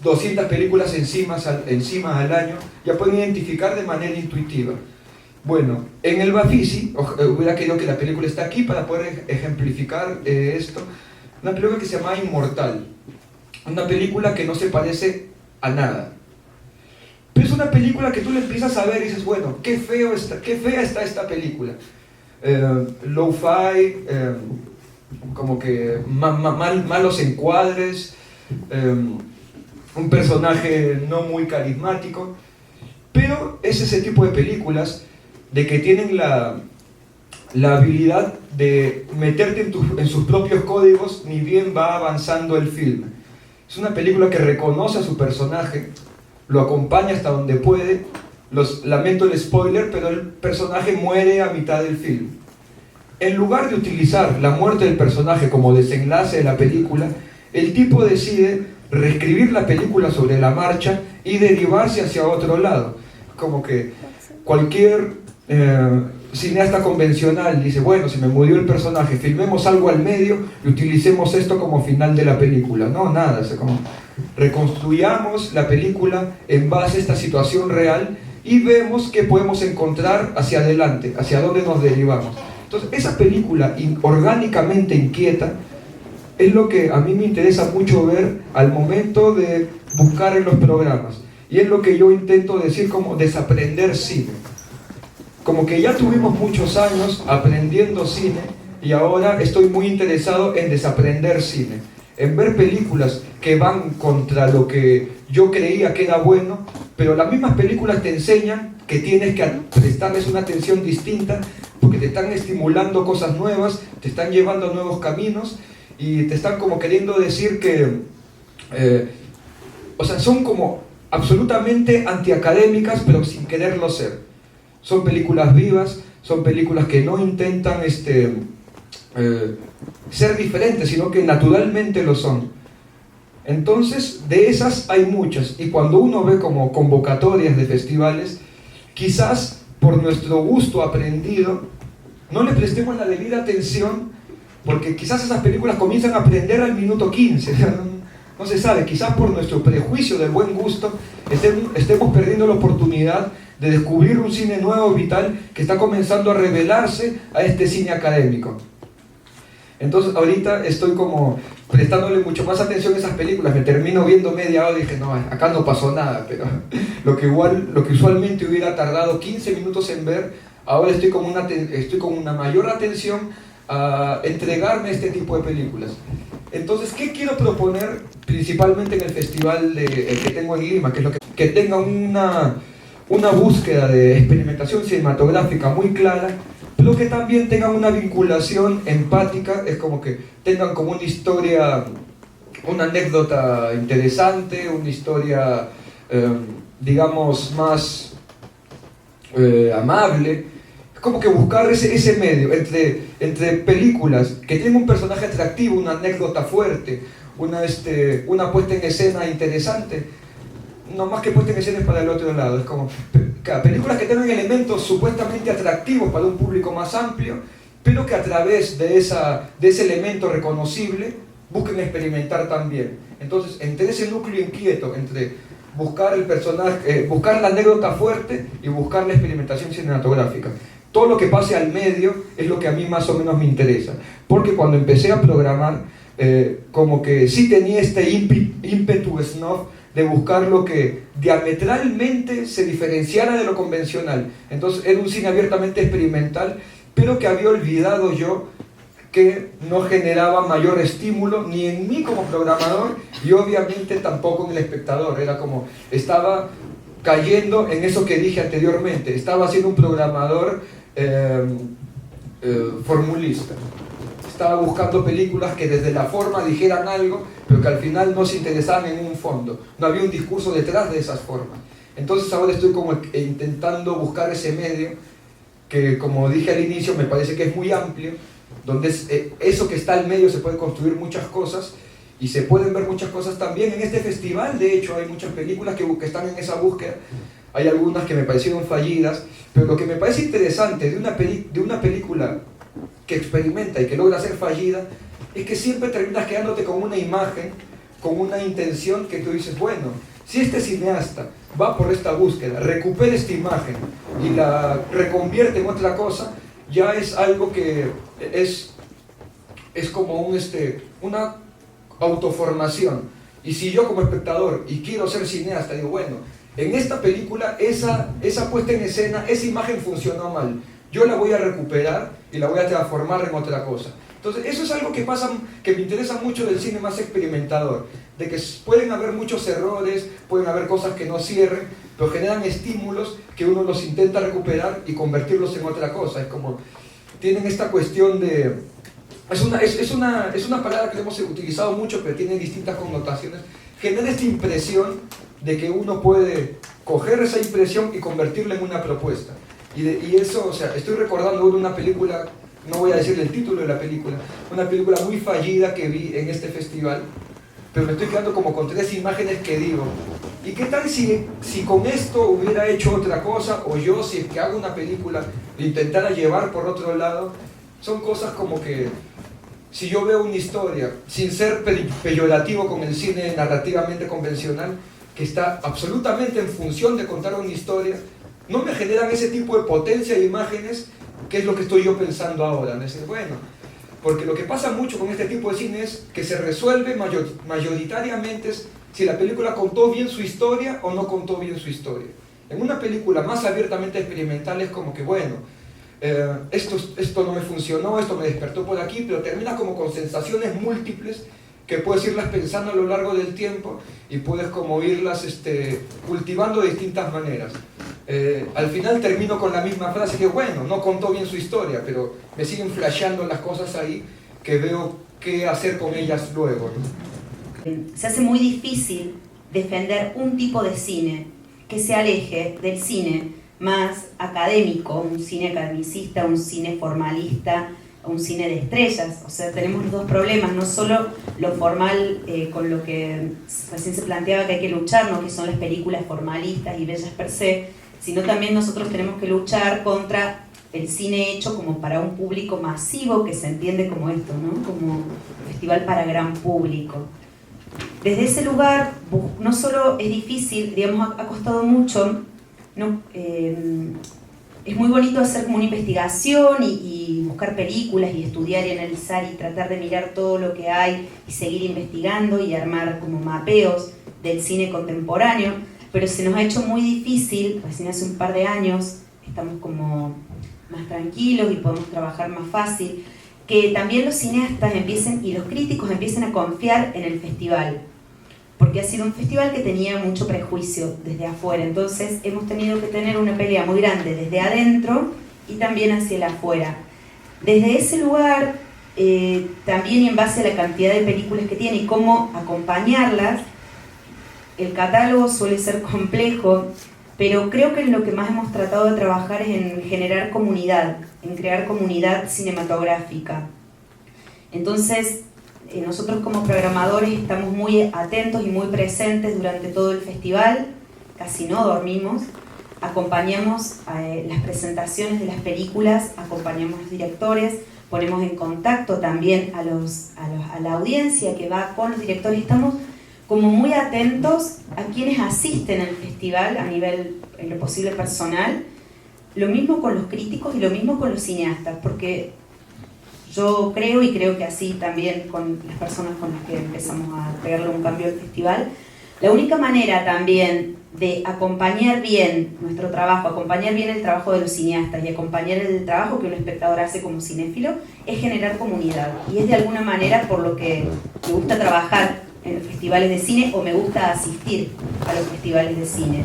200 películas encima al año, ya pueden identificar de manera intuitiva. Bueno, en el Bafisi, hubiera querido que la película esté aquí para poder ejemplificar esto, una película que se llama Inmortal, una película que no se parece a nada, pero es una película que tú le empiezas a ver y dices, bueno, qué fea está esta película, lo-fi, como que malos encuadres, un personaje no muy carismático, pero es ese tipo de películas de que tienen la habilidad de meterte en sus propios códigos ni bien va avanzando el film. Es una película que reconoce a su personaje, lo acompaña hasta donde puede, lamento el spoiler, pero el personaje muere a mitad del film. En lugar de utilizar la muerte del personaje como desenlace de la película, el tipo decide reescribir la película sobre la marcha y derivarse hacia otro lado. Como que cualquier cineasta convencional dice, bueno, se me murió el personaje, filmemos algo al medio y utilicemos esto como final de la película. No, nada, o sea, como reconstruyamos la película en base a esta situación real y vemos qué podemos encontrar hacia adelante, hacia dónde nos derivamos. Entonces, esa película orgánicamente inquieta es lo que a mí me interesa mucho ver al momento de buscar en los programas. Y es lo que yo intento decir como desaprender cine. Como que ya tuvimos muchos años aprendiendo cine y ahora estoy muy interesado en desaprender cine. En ver películas que van contra lo que yo creía que era bueno, pero las mismas películas te enseñan que tienes que prestarles una atención distinta porque te están estimulando cosas nuevas, te están llevando a nuevos caminos y te están como queriendo decir que, o sea, son como absolutamente antiacadémicas, pero sin quererlo ser. Son películas vivas, son películas que no intentan ser diferentes, sino que naturalmente lo son. Entonces, de esas hay muchas, y cuando uno ve como convocatorias de festivales, quizás por nuestro gusto aprendido, no le prestemos la debida atención, porque quizás esas películas comienzan a aprender al minuto 15, no se sabe, quizás por nuestro prejuicio del buen gusto estemos perdiendo la oportunidad de descubrir un cine nuevo, vital, que está comenzando a revelarse a este cine académico. Entonces ahorita estoy como prestándole mucho más atención a esas películas, me termino viendo media hora y dije, no, acá no pasó nada, pero lo que usualmente hubiera tardado 15 minutos en ver, ahora estoy con una mayor atención a entregarme a este tipo de películas. Entonces, ¿qué quiero proponer principalmente en el festival el que tengo en Lima? Que es lo que tenga una búsqueda de experimentación cinematográfica muy clara, pero que también tengan una vinculación empática, es como que tengan como una historia, una anécdota interesante, una historia, digamos, más amable. Es como que buscar ese medio entre películas que tienen un personaje atractivo, una anécdota fuerte, una puesta en escena interesante, no más que puesta en escena para el otro lado. Es como películas que tengan elementos supuestamente atractivos para un público más amplio, pero que a través de ese elemento reconocible busquen experimentar también. Entonces, entre ese núcleo inquieto, entre buscar el personaje, buscar la anécdota fuerte y buscar la experimentación cinematográfica, todo lo que pase al medio es lo que a mí más o menos me interesa, porque cuando empecé a programar, como que sí tenía este ímpetu snob de buscar lo que diametralmente se diferenciara de lo convencional. Entonces era un cine abiertamente experimental, pero que había olvidado yo que no generaba mayor estímulo ni en mí como programador y obviamente tampoco en el espectador. Era como, estaba cayendo en eso que dije anteriormente, estaba siendo un programador formulista. Estaba buscando películas que desde la forma dijeran algo, pero que al final no se interesaban en un fondo. No había un discurso detrás de esas formas. Entonces ahora estoy como intentando buscar ese medio que, como dije al inicio, me parece que es muy amplio, donde eso que está al medio se puede construir muchas cosas y se pueden ver muchas cosas también. En este festival, de hecho, hay muchas películas que están en esa búsqueda. Hay algunas que me parecieron fallidas, pero lo que me parece interesante de una película que experimenta y que logra ser fallida es que siempre terminas quedándote con una imagen, con una intención que tú dices, bueno, si este cineasta va por esta búsqueda, recupera esta imagen y la reconvierte en otra cosa, ya es algo que es como una autoformación. Y si yo como espectador y quiero ser cineasta, digo, bueno, en esta película esa puesta en escena, esa imagen funcionó mal, yo la voy a recuperar y la voy a transformar en otra cosa. Entonces eso es algo que me interesa mucho del cine más experimentador, de que pueden haber muchos errores, pueden haber cosas que no cierren, pero generan estímulos que uno los intenta recuperar y convertirlos en otra cosa. Es como, tienen esta cuestión de... Es una palabra que hemos utilizado mucho, pero tiene distintas connotaciones. Genera esta impresión de que uno puede coger esa impresión y convertirla en una propuesta. Y eso, o sea, estoy recordando una película, no voy a decir el título de la película, una película muy fallida que vi en este festival, pero me estoy quedando como con 3 imágenes que digo, ¿y qué tal si con esto hubiera hecho otra cosa? O yo, si es que hago una película, lo intentara llevar por otro lado. Son cosas como que, si yo veo una historia, sin ser peyorativo con el cine narrativamente convencional, que está absolutamente en función de contar una historia, no me generan ese tipo de potencia de imágenes que es lo que estoy yo pensando ahora. ¿No? Bueno, porque lo que pasa mucho con este tipo de cine es que se resuelve mayoritariamente si la película contó bien su historia o no contó bien su historia. En una película más abiertamente experimental es como que, bueno, esto no me funcionó, esto me despertó por aquí, pero termina como con sensaciones múltiples que puedes irlas pensando a lo largo del tiempo y puedes como irlas cultivando de distintas maneras. Al final termino con la misma frase que, bueno, no contó bien su historia, pero me siguen flasheando las cosas ahí que veo qué hacer con ellas luego, ¿no? Se hace muy difícil defender un tipo de cine que se aleje del cine más académico, un cine academicista, un cine formalista, un cine de estrellas. O sea, tenemos los dos problemas, no solo lo formal con lo que recién se planteaba que hay que luchar, ¿no? Que son las películas formalistas y bellas per se, sino también nosotros tenemos que luchar contra el cine hecho como para un público masivo, que se entiende como esto, ¿no? Como festival para gran público. Desde ese lugar, no solo es difícil, digamos, ha costado mucho, ¿no? Es muy bonito hacer como una investigación y buscar películas y estudiar y analizar y tratar de mirar todo lo que hay y seguir investigando y armar como mapeos del cine contemporáneo, pero se nos ha hecho muy difícil, recién hace un par de años, estamos como más tranquilos y podemos trabajar más fácil, que también los cineastas empiecen y los críticos empiecen a confiar en el festival, porque ha sido un festival que tenía mucho prejuicio desde afuera, entonces hemos tenido que tener una pelea muy grande desde adentro y también hacia el afuera. Desde ese lugar, también y en base a la cantidad de películas que tiene y cómo acompañarlas, el catálogo suele ser complejo, pero creo que en lo que más hemos tratado de trabajar es en generar comunidad, en crear comunidad cinematográfica. Entonces, nosotros como programadores estamos muy atentos y muy presentes durante todo el festival, casi no dormimos, acompañamos las presentaciones de las películas, acompañamos a los directores, ponemos en contacto también a la audiencia que va con los directores, estamos como muy atentos a quienes asisten al festival a nivel, en lo posible, personal, lo mismo con los críticos y lo mismo con los cineastas, porque yo creo, y creo que así también con las personas con las que empezamos a pegarle un cambio al festival, la única manera también de acompañar bien nuestro trabajo, acompañar bien el trabajo de los cineastas y acompañar el trabajo que un espectador hace como cinéfilo, es generar comunidad. Y es de alguna manera por lo que me gusta trabajar en los festivales de cine o me gusta asistir a los festivales de cine.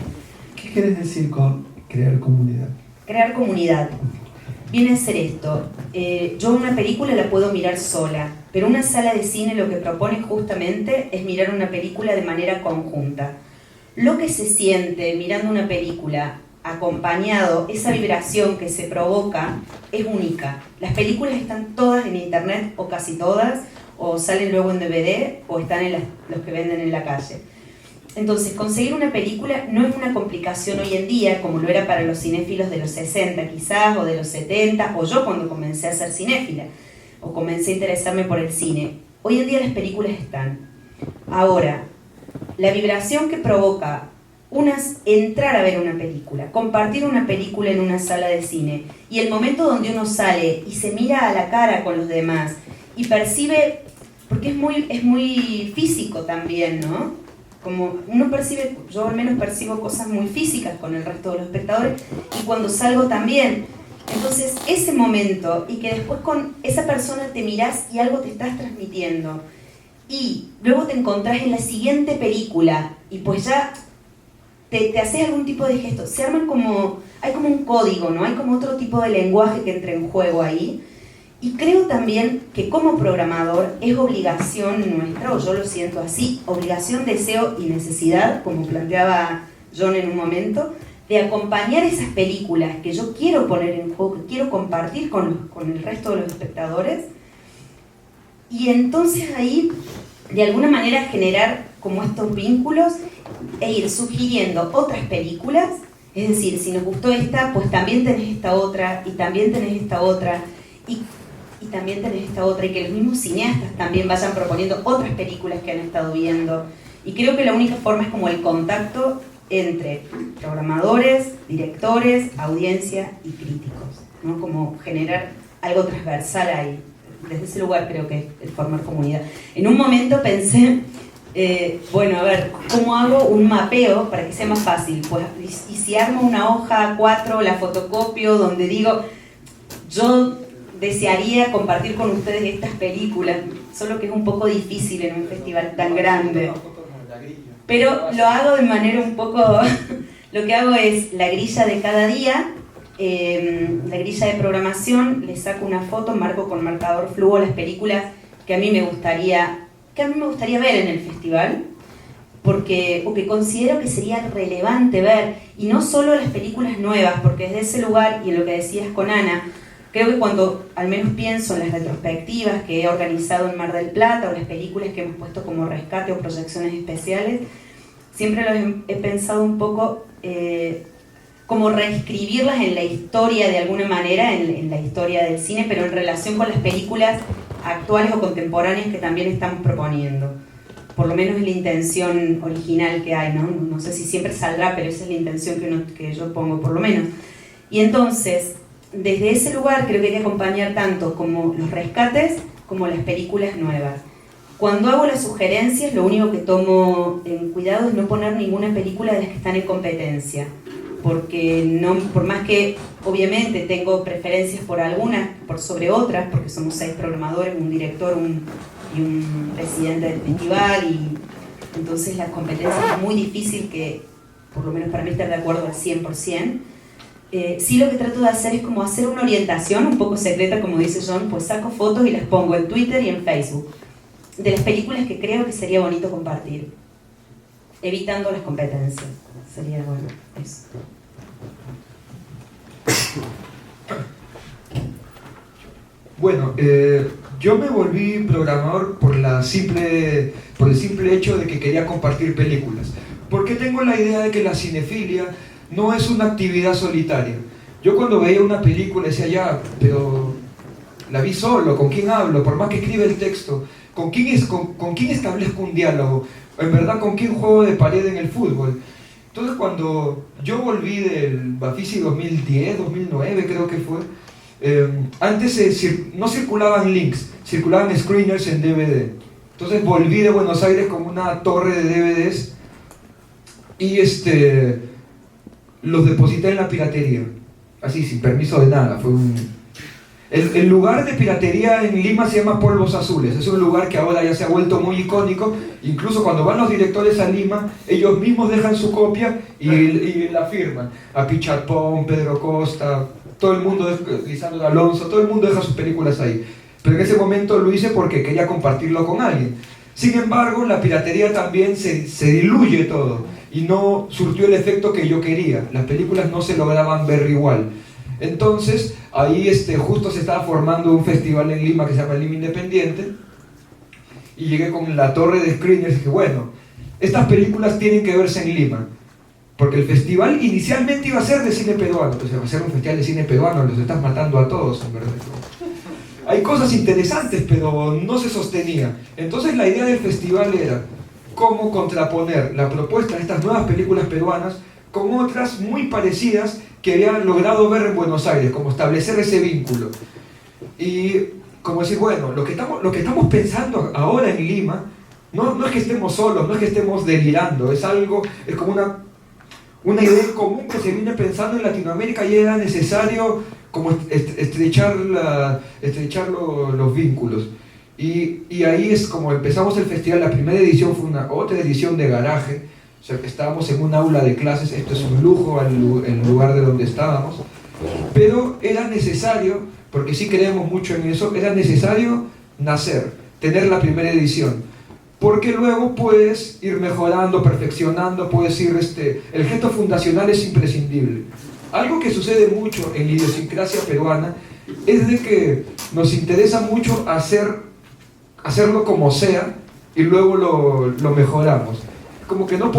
¿Qué quieres decir con crear comunidad? Crear comunidad viene a ser esto. Yo una película la puedo mirar sola, pero una sala de cine lo que propone justamente es mirar una película de manera conjunta. Lo que se siente mirando una película acompañado, esa vibración que se provoca, es única. Las películas están todas en internet, o casi todas, o salen luego en DVD, o están en los que venden en la calle. Entonces, conseguir una película no es una complicación hoy en día, como lo era para los cinéfilos de los 60 quizás, o de los 70, o yo cuando comencé a ser cinéfila, o comencé a interesarme por el cine. Hoy en día las películas están. Ahora, la vibración que provoca entrar a ver una película, compartir una película en una sala de cine, y el momento donde uno sale y se mira a la cara con los demás, y percibe, porque es muy físico también, ¿no? Como uno percibe, yo al menos percibo cosas muy físicas con el resto de los espectadores, y cuando salgo también. Entonces, ese momento, y que después con esa persona te mirás y algo te estás transmitiendo, y luego te encontrás en la siguiente película, y pues ya te haces algún tipo de gesto, se arman hay como un código, ¿no? Hay como otro tipo de lenguaje que entra en juego ahí. Y creo también que como programador es obligación nuestra, o yo lo siento así, obligación, deseo y necesidad, como planteaba John en un momento, de acompañar esas películas que yo quiero poner en juego, que quiero compartir con el resto de los espectadores, y entonces ahí de alguna manera generar como estos vínculos e ir sugiriendo otras películas, es decir, si nos gustó esta, pues también tenés esta otra, y también tenés esta otra, y también tenés esta otra, y que los mismos cineastas también vayan proponiendo otras películas que han estado viendo. Y creo que la única forma es como el contacto entre programadores, directores, audiencia y críticos, ¿no? Como generar algo transversal ahí. Desde ese lugar creo que es formar comunidad. En un momento pensé, bueno, a ver, ¿cómo hago un mapeo para que sea más fácil? Pues, y si armo una hoja A4, la fotocopio, donde digo, yo desearía compartir con ustedes estas películas, solo que es un poco difícil en un festival tan grande. Pero lo hago de manera un poco... Lo que hago es la grilla de cada día, la grilla de programación, le saco una foto, marco con marcador fluo las películas que a mí me gustaría ver en el festival, o que considero que sería relevante ver, y no solo las películas nuevas, porque desde ese lugar, y en lo que decías con Ana, creo que cuando al menos pienso en las retrospectivas que he organizado en Mar del Plata, o las películas que hemos puesto como rescate o proyecciones especiales, siempre los he pensado un poco como reescribirlas en la historia de alguna manera, en la historia del cine, pero en relación con las películas actuales o contemporáneas que también estamos proponiendo. Por lo menos es la intención original que hay, ¿no? No sé si siempre saldrá, pero esa es la intención que yo pongo, por lo menos. Y entonces, desde ese lugar creo que hay que acompañar tanto como los rescates como las películas nuevas. Cuando hago las sugerencias, lo único que tomo en cuidado es no poner ninguna película de las que están en competencia, porque no, por más que obviamente tengo preferencias por algunas por sobre otras, porque somos 6 programadores, un director y un presidente del festival, y entonces las competencias es muy difícil que, por lo menos para mí, estar de acuerdo al 100%. Sí, lo que trato de hacer es como hacer una orientación un poco secreta, como dice John, pues saco fotos y las pongo en Twitter y en Facebook de las películas que creo que sería bonito compartir, evitando las competencias. Sería bueno eso. Bueno, yo me volví programador por el simple hecho de que quería compartir películas, porque tengo la idea de que la cinefilia no es una actividad solitaria. Yo cuando veía una película decía, ya, pero la vi solo, ¿con quién hablo? Por más que escriba el texto, ¿con quién establezco un diálogo? En verdad, ¿con quién juego de pared en el fútbol? Entonces, cuando yo volví del Bafisi 2010, 2009 creo que fue, antes no circulaban links, circulaban screeners en DVD. Entonces volví de Buenos Aires con una torre de DVDs y los deposité en la piratería, así, sin permiso de nada. El lugar de piratería en Lima se llama Polvos Azules. Es un lugar que ahora ya se ha vuelto muy icónico. Incluso cuando van los directores a Lima, ellos mismos dejan su copia y la firman. A Pichatpón, Pedro Costa, todo el mundo, Lisandro Alonso, todo el mundo deja sus películas ahí. Pero en ese momento lo hice porque quería compartirlo con alguien. Sin embargo, la piratería también se diluye todo y no surtió el efecto que yo quería. Las películas no se lograban ver igual. Entonces, ahí justo se estaba formando un festival en Lima que se llama Lima Independiente, y llegué con la torre de screeners y dije, bueno, estas películas tienen que verse en Lima, porque el festival inicialmente iba a ser de cine peruano. Entonces, va a ser un festival de cine peruano, los estás matando a todos, en verdad. Hay cosas interesantes, pero no se sostenía. Entonces, la idea del festival era cómo contraponer la propuesta de estas nuevas películas peruanas con otras muy parecidas que habían logrado ver en Buenos Aires, como establecer ese vínculo. Y como decir, bueno, lo que estamos pensando ahora en Lima, no es que estemos solos, no es que estemos delirando, es como una idea común que se viene pensando en Latinoamérica, y era necesario como estrechar los vínculos. Y ahí es como empezamos el festival. La primera edición fue otra edición de garaje. O sea, que estábamos en un aula de clases, esto es un lujo el lugar de donde estábamos, pero era necesario, porque sí creemos mucho en eso, era necesario nacer, tener la primera edición, porque luego puedes ir mejorando, perfeccionando, puedes ir, el gesto fundacional es imprescindible. Algo que sucede mucho en la idiosincrasia peruana es de que nos interesa mucho hacerlo como sea y luego lo mejoramos. Como que no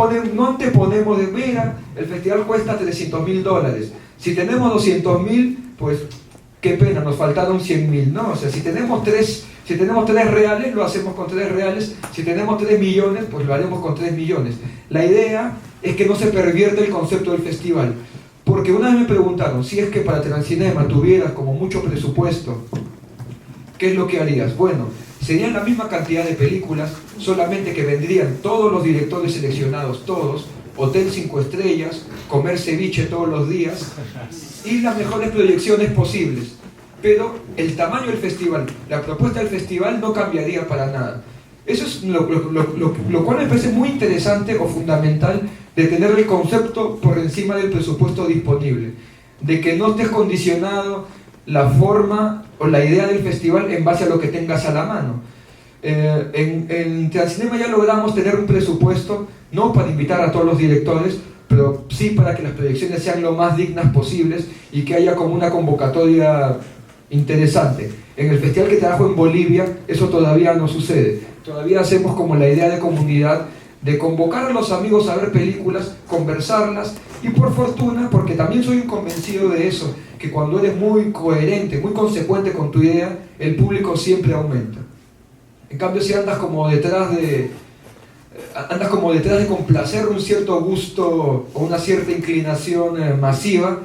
anteponemos de, mira, el festival cuesta $300.000. Si tenemos 200.000, pues qué pena, nos faltaron 100.000, ¿no? O sea, si tenemos 3 reales, lo hacemos con 3 reales. Si tenemos 3 millones, pues lo haremos con 3 millones. La idea es que no se pervierte el concepto del festival. Porque una vez me preguntaron, si es que para Transcinema tuvieras como mucho presupuesto, ¿qué es lo que harías? Bueno, serían la misma cantidad de películas, solamente que vendrían todos los directores seleccionados, todos, hotel 5 estrellas, comer ceviche todos los días y las mejores proyecciones posibles. Pero el tamaño del festival, la propuesta del festival no cambiaría para nada. Eso es lo cual me parece muy interesante o fundamental de tener el concepto por encima del presupuesto disponible, de que no estés condicionado la forma o la idea del festival en base a lo que tengas a la mano. En Transcinema ya logramos tener un presupuesto, no para invitar a todos los directores, pero sí para que las proyecciones sean lo más dignas posibles y que haya como una convocatoria interesante. En el festival que trabajo en Bolivia, eso todavía no sucede. Todavía hacemos como la idea de comunidad, de convocar a los amigos a ver películas, conversarlas, y por fortuna, porque también soy un convencido de eso, que cuando eres muy coherente, muy consecuente con tu idea, el público siempre aumenta. En cambio, si andas como detrás de complacer un cierto gusto o una cierta inclinación masiva,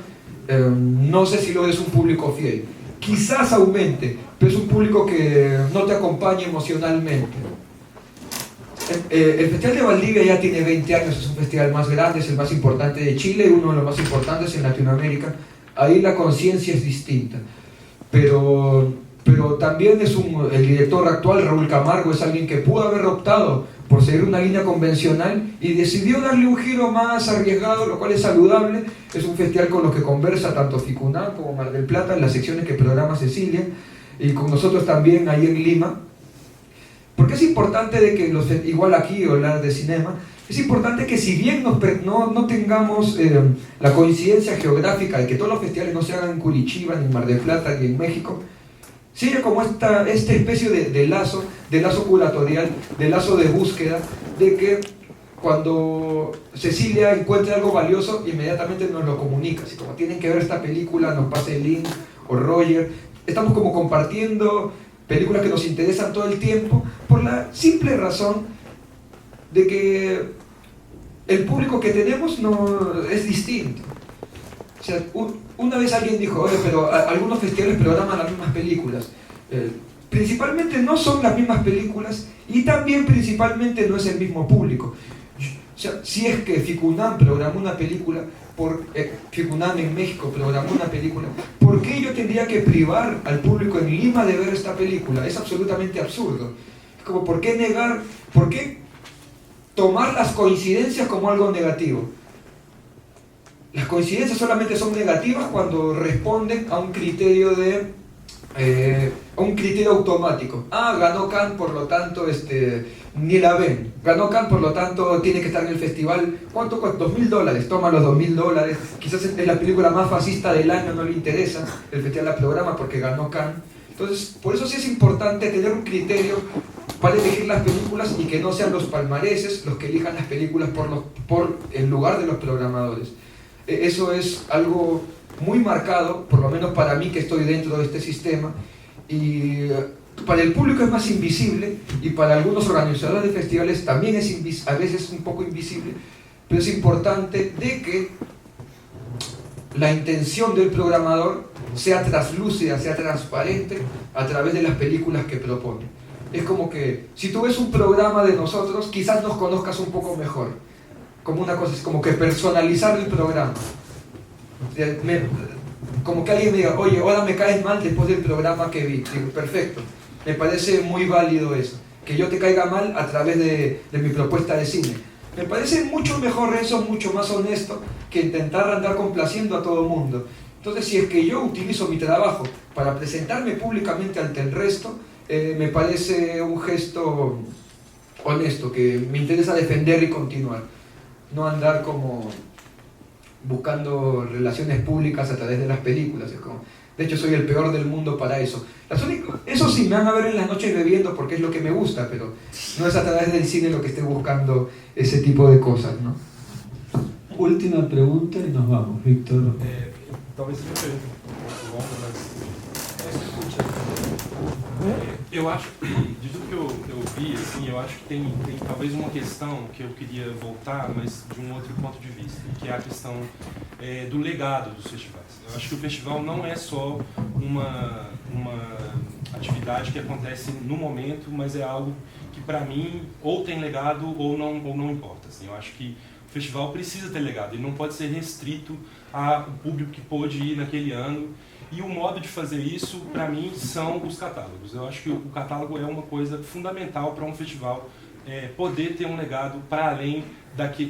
no sé si lo eres un público fiel. Quizás aumente, pero es un público que no te acompaña emocionalmente. El Festival de Valdivia ya tiene 20 años, es un festival más grande, es el más importante de Chile y uno de los más importantes en Latinoamérica. Ahí la conciencia es distinta. Pero también el director actual, Raúl Camargo, es alguien que pudo haber optado por seguir una línea convencional y decidió darle un giro más arriesgado, lo cual es saludable. Es un festival con los que conversa tanto Ficunam como Mar del Plata en las secciones que programa Cecilia, y con nosotros también ahí en Lima. Porque es importante de que, igual aquí hablar de cinema, es importante que si bien no tengamos la coincidencia geográfica de que todos los festivales no se hagan en Curitiba, ni en Mar del Plata, ni en México, sigue como esta especie de lazo curatorial, de lazo de búsqueda, de que cuando Cecilia encuentra algo valioso, inmediatamente nos lo comunica. Así como tienen que ver esta película, nos pasa el link, o Roger. Estamos como compartiendo películas que nos interesan todo el tiempo, por la simple razón de que el público que tenemos no es distinto. O sea, una vez alguien dijo, oye, pero algunos festivales programan las mismas películas. Principalmente no son las mismas películas y también principalmente no es el mismo público. O sea, si es que Ficunam programó una película, Ficunam en México programó una película, ¿por qué yo tendría que privar al público en Lima de ver esta película? Es absolutamente absurdo. Es como, ¿por qué tomar las coincidencias como algo negativo? Las coincidencias solamente son negativas cuando responden a un criterio automático. Ganó Cannes, por lo tanto ni la ven. Ganó Cannes, por lo tanto tiene que estar en el festival. ¿Cuánto cuesta? $2.000. Toma los $2.000. Quizás es la película más fascista del año, no le interesa. El festival la programa porque ganó Cannes. Entonces, por eso sí es importante tener un criterio para elegir las películas y que no sean los palmareses los que elijan las películas por el lugar de los programadores. Eso es algo muy marcado, por lo menos para mí que estoy dentro de este sistema, y para el público es más invisible, y para algunos organizadores de festivales también es a veces un poco invisible, pero es importante de que la intención del programador sea traslúcida, sea transparente a través de las películas que propone. Es como que si tú ves un programa de nosotros, quizás nos conozcas un poco mejor. Como una cosa, es como que personalizar el programa. Como que alguien me diga, oye, ahora me caes mal después del programa que vi. Digo, perfecto, me parece muy válido eso, que yo te caiga mal a través de mi propuesta de cine. Me parece mucho mejor eso, mucho más honesto que intentar andar complaciendo a todo el mundo. Entonces, si es que yo utilizo mi trabajo para presentarme públicamente ante el resto, me parece un gesto honesto, que me interesa defender y continuar. No andar como buscando relaciones públicas a través de las películas. Es como, de hecho, soy el peor del mundo para eso. Eso sí, me van a ver en las noches bebiendo porque es lo que me gusta, pero no es a través del cine lo que esté buscando ese tipo de cosas, ¿no? Última pregunta y nos vamos, Víctor. Talvez seja uma pergunta um pouco longa, mas se escucha. Eu acho, de tudo que eu vi, assim, eu acho que tem talvez uma questão que eu queria voltar, mas de um outro ponto de vista, que é a questão do legado dos festivais. Eu acho que o festival não é só uma atividade que acontece no momento, mas é algo que, para mim, ou tem legado ou não importa. Assim. Eu acho que o festival precisa ter legado, ele não pode ser restrito ao público que pôde ir naquele ano. E o modo de fazer isso, para mim, são os catálogos. Eu acho que o catálogo é uma coisa fundamental para um festival poder ter um legado para além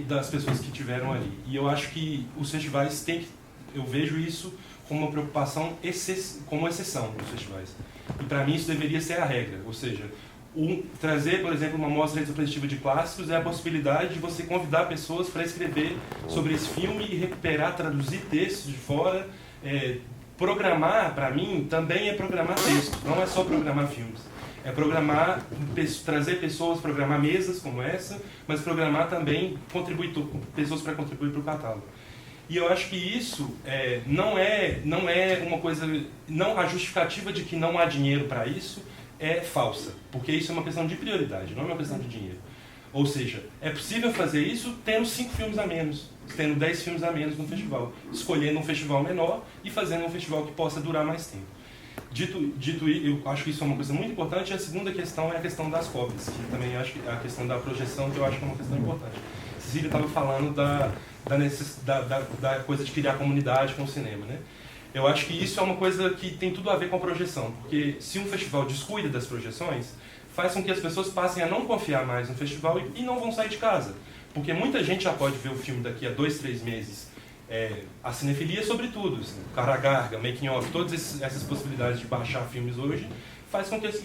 das pessoas que estiveram ali. E eu acho que os festivais têm que... Eu vejo isso como uma preocupação como exceção nos festivais. E para mim isso deveria ser a regra. Ou seja, trazer, por exemplo, uma mostra retrospectiva de clássicos é a possibilidade de você convidar pessoas para escrever sobre esse filme e recuperar, traduzir textos de fora. Programar, para mim, também é programar textos, não é só programar filmes. É programar, trazer pessoas, programar mesas como essa, mas programar também pessoas para contribuir para o catálogo. E eu acho que isso não é uma coisa... a justificativa de que não há dinheiro para isso é falsa, porque isso é uma questão de prioridade, não é uma questão de dinheiro. Ou seja, é possível fazer isso tendo 5 filmes a menos, tendo 10 filmes a menos no festival, escolhendo um festival menor e fazendo um festival que possa durar mais tempo. Dito isso, eu acho que isso é uma coisa muito importante. E a segunda questão é a questão das cópias, que também acho que é a questão da projeção, que eu acho que é uma questão importante. Cecília estava falando da coisa de criar comunidade com o cinema, né? Eu acho que isso é uma coisa que tem tudo a ver com a projeção, porque se um festival descuida das projeções, faz com que as pessoas passem a não confiar mais no festival e não vão sair de casa. Porque muita gente já pode ver o filme daqui a 2, 3 meses. A cinefilia, sobretudo, assim, Caragarga, Making Off, todas essas possibilidades de baixar filmes hoje, faz com que as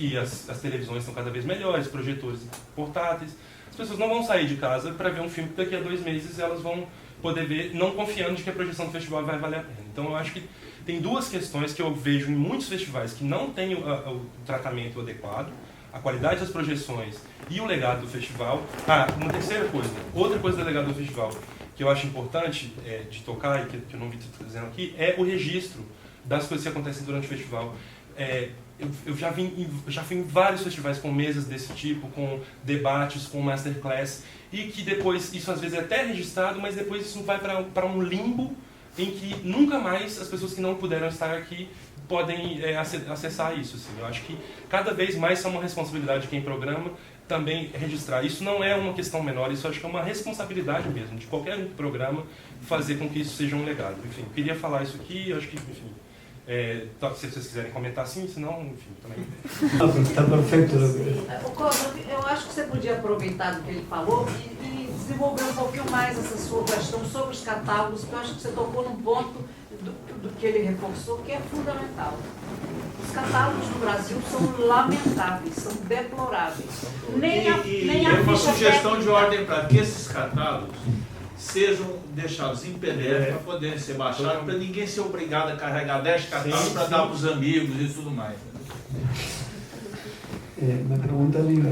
televisões estão cada vez melhores, projetores portáteis. As pessoas não vão sair de casa para ver um filme que daqui a 2 meses elas vão poder ver, não confiando de que a projeção do festival vai valer a pena. Então eu acho que tem 2 questões que eu vejo em muitos festivais que não têm o tratamento adequado: a qualidade das projeções e o legado do festival. Uma terceira coisa, outra coisa do legado do festival que eu acho importante de tocar, e que eu não vi dizendo aqui, é o registro das coisas que acontecem durante o festival. Eu já fui em vários festivais com mesas desse tipo, com debates, com masterclass, e que depois, isso às vezes é até registrado, mas depois isso vai para um limbo em que nunca mais as pessoas que não puderam estar aqui podem acessar isso. Assim. Eu acho que cada vez mais é uma responsabilidade de quem programa também registrar. Isso não é uma questão menor, isso acho que é uma responsabilidade mesmo, de qualquer programa, fazer com que isso seja um legado. Enfim, eu queria falar isso aqui, acho que, enfim, se vocês quiserem comentar sim, senão, enfim, também. Está perfeito. Eu acho que você podia aproveitar do que ele falou e desenvolver um pouquinho mais essa sua questão sobre os catálogos, porque eu acho que você tocou num ponto do que ele reforçou, que é fundamental. Os catálogos no Brasil são lamentáveis, são deploráveis. Nem a uma ficha sugestão técnica. de ordem para que esses catálogos sejam deixados em PDF para poderem ser baixados, para ninguém ser obrigado a carregar 10 catálogos para dar para os amigos e tudo mais. Me pregunta libre.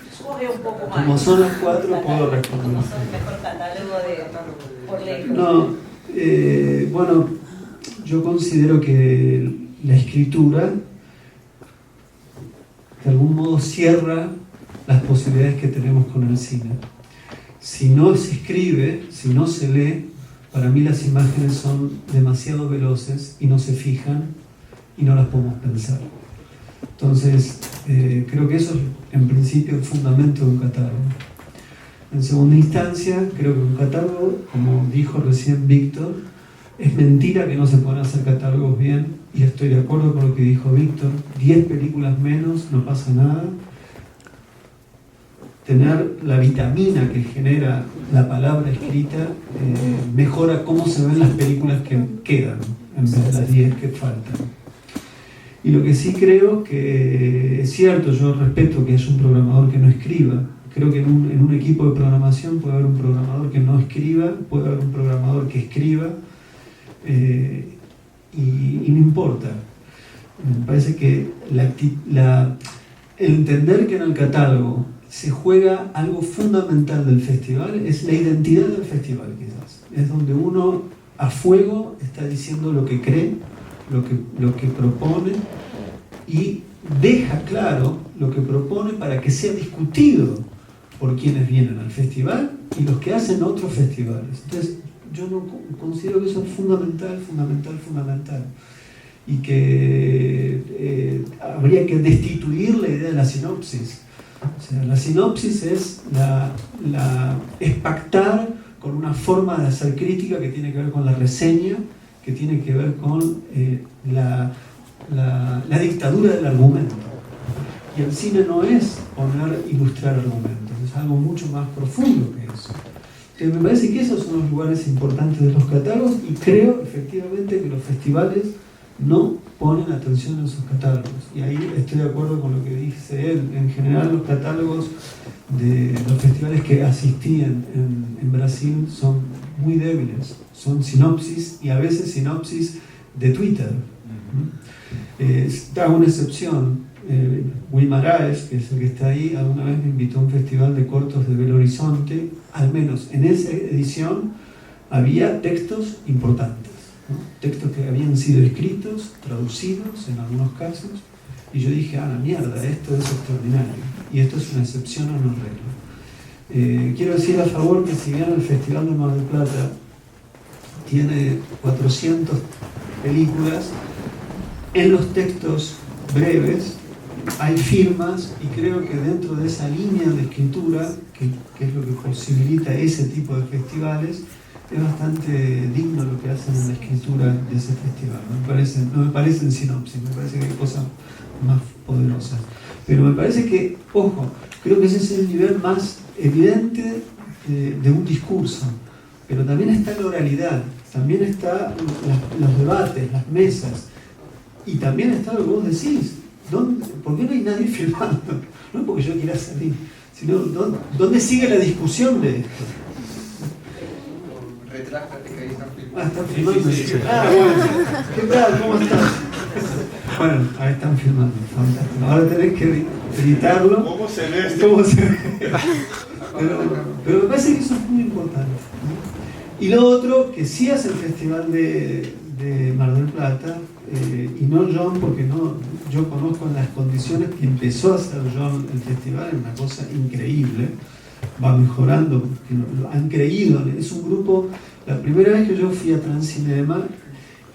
Discorrer um pouco mais. Como son las 4, puedo responder. No, bueno, yo considero que la escritura de algún modo cierra las posibilidades que tenemos con el cine. Si no se escribe, si no se lee, para mí las imágenes son demasiado veloces y no se fijan y no las podemos pensar. Entonces, creo que eso es en principio el fundamento de un catálogo. En segunda instancia, creo que un catálogo, como dijo recién Víctor, es mentira que no se puedan hacer catálogos bien, y estoy de acuerdo con lo que dijo Víctor. 10 películas menos, no pasa nada. Tener la vitamina que genera la palabra escrita mejora cómo se ven las películas que quedan, en vez de las 10 que faltan. Y lo que sí creo que es cierto, yo respeto que haya un programador que no escriba. Creo que en un equipo de programación puede haber un programador que no escriba, puede haber un programador que escriba, y no importa. Me parece que el entender que en el catálogo se juega algo fundamental del festival es la identidad del festival, quizás. Es donde uno a fuego está diciendo lo que cree, lo que propone, y deja claro lo que propone para que sea discutido por quienes vienen al festival y los que hacen otros festivales. Entonces, yo no considero que eso es fundamental, y que habría que destituir la idea de la sinopsis. O sea, la sinopsis es es pactar con una forma de hacer crítica que tiene que ver con la reseña, que tiene que ver con la dictadura del argumento. Y el cine no es ilustrar argumentos, es algo mucho más profundo que eso. Me parece que esos son los lugares importantes de los catálogos, y creo efectivamente que los festivales no ponen atención en sus catálogos. Y ahí estoy de acuerdo con lo que dice él. En general, los catálogos de los festivales que asistí en Brasil son muy débiles. Son sinopsis, y a veces sinopsis de Twitter. Da una excepción. Guimaraes, que es el que está ahí, alguna vez me invitó a un festival de cortos de Belo Horizonte. Al menos en esa edición había textos importantes, ¿no? Textos que habían sido escritos, traducidos en algunos casos, y yo dije, la mierda, esto es extraordinario, y esto es una excepción a una regla. Quiero decir a favor que si bien el Festival de Mar del Plata tiene 400 películas, en los textos breves hay firmas, y creo que dentro de esa línea de escritura, que es lo que posibilita ese tipo de festivales, es bastante digno lo que hacen en la escritura de ese festival. No me parecen sinopsis, me parece que hay cosas más poderosas. Pero me parece que, ojo, creo que ese es el nivel más evidente de un discurso. Pero también está la oralidad, también está los debates, las mesas, y también está lo que vos decís. ¿Por qué no hay nadie filmando? No porque yo quiera salir, sino ¿dónde sigue la discusión de esto? Retráctate que ahí están filmando. Están filmando. Sí. Bueno. ¿Qué tal? ¿Cómo estás? Bueno, ahí están filmando. Fantástico. Ahora tenés que editarlo. ¿Cómo se ve? ¿Cómo se ve? Pero me parece que eso es muy importante, ¿no? Y lo otro, que sí hace el Festival de Mar del Plata, y no John, porque yo conozco en las condiciones que empezó a hacer John el festival, es una cosa increíble, va mejorando, han creído, es un grupo. La primera vez que yo fui a Transcinema,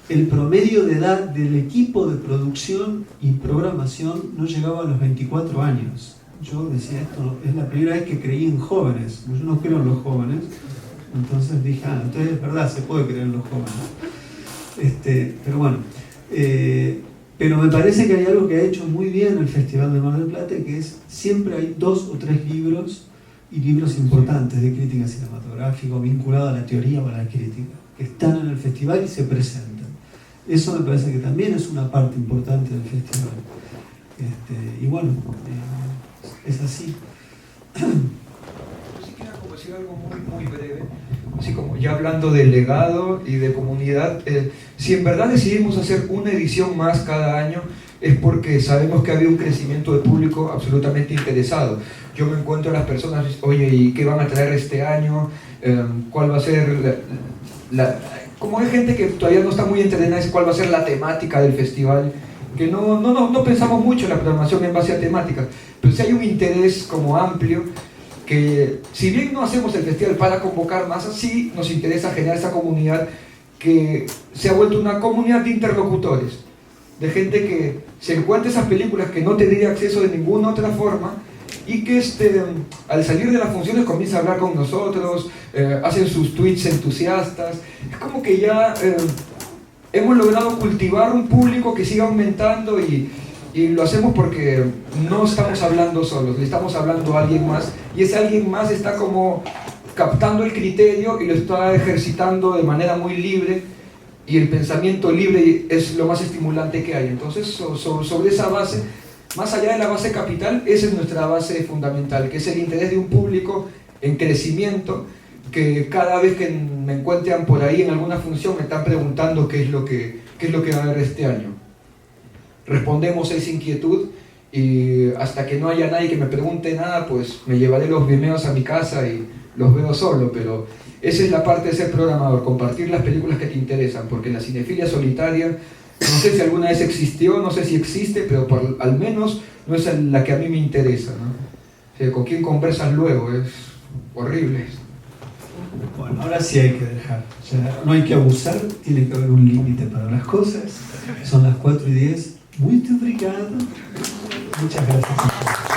el promedio de edad del equipo de producción y programación no llegaba a los 24 años. Yo decía, esto es la primera vez que creí en jóvenes, yo no creo en los jóvenes, entonces dije, entonces es verdad, se puede creer en los jóvenes. Pero bueno, pero me parece que hay algo que ha hecho muy bien el Festival de Mar del Plata, que es siempre hay 2 o 3 libros, y libros importantes de crítica cinematográfica vinculados a la teoría o a la crítica, que están en el festival y se presentan. Eso me parece que también es una parte importante del festival. Y bueno, es así. Yo sí quiero como decir algo muy breve, así como ya hablando de legado y de comunidad. Si en verdad decidimos hacer una edición más cada año, es porque sabemos que había un crecimiento de público absolutamente interesado. Yo me encuentro a las personas, oye, ¿y qué van a traer este año? ¿Cuál va a ser como hay gente que todavía no está muy entrenada, es cuál va a ser la temática del festival, que no pensamos mucho en la programación en base a temáticas, pero sí hay un interés como amplio, que si bien no hacemos el festival para convocar masas, sí nos interesa generar esa comunidad que se ha vuelto una comunidad de interlocutores, de gente que se encuentra esas películas que no tendría acceso de ninguna otra forma, y que al salir de las funciones comienza a hablar con nosotros, hacen sus tweets entusiastas. Es como que ya hemos logrado cultivar un público que sigue aumentando, y lo hacemos porque no estamos hablando solos, le estamos hablando a alguien más, y ese alguien más está como captando el criterio y lo está ejercitando de manera muy libre, y el pensamiento libre es lo más estimulante que hay. Entonces, sobre esa base, más allá de la base capital, esa es nuestra base fundamental, que es el interés de un público en crecimiento, que cada vez que me encuentran por ahí en alguna función me están preguntando qué es lo que va a haber este año. Respondemos a esa inquietud, y hasta que no haya nadie que me pregunte nada, pues me llevaré los Vimeos a mi casa y los veo solo. Pero esa es la parte de ser programador, compartir las películas que te interesan, porque la cinefilia solitaria No sé si alguna vez existió, no sé si existe, pero al menos no es la que a mí me interesa, ¿no? O sea, ¿con quién conversas luego? Es horrible. Bueno, ahora sí hay que dejar. O sea, no hay que abusar, tiene que haber un límite para las cosas. Son las 4:10. Muito obrigado. Muchas gracias.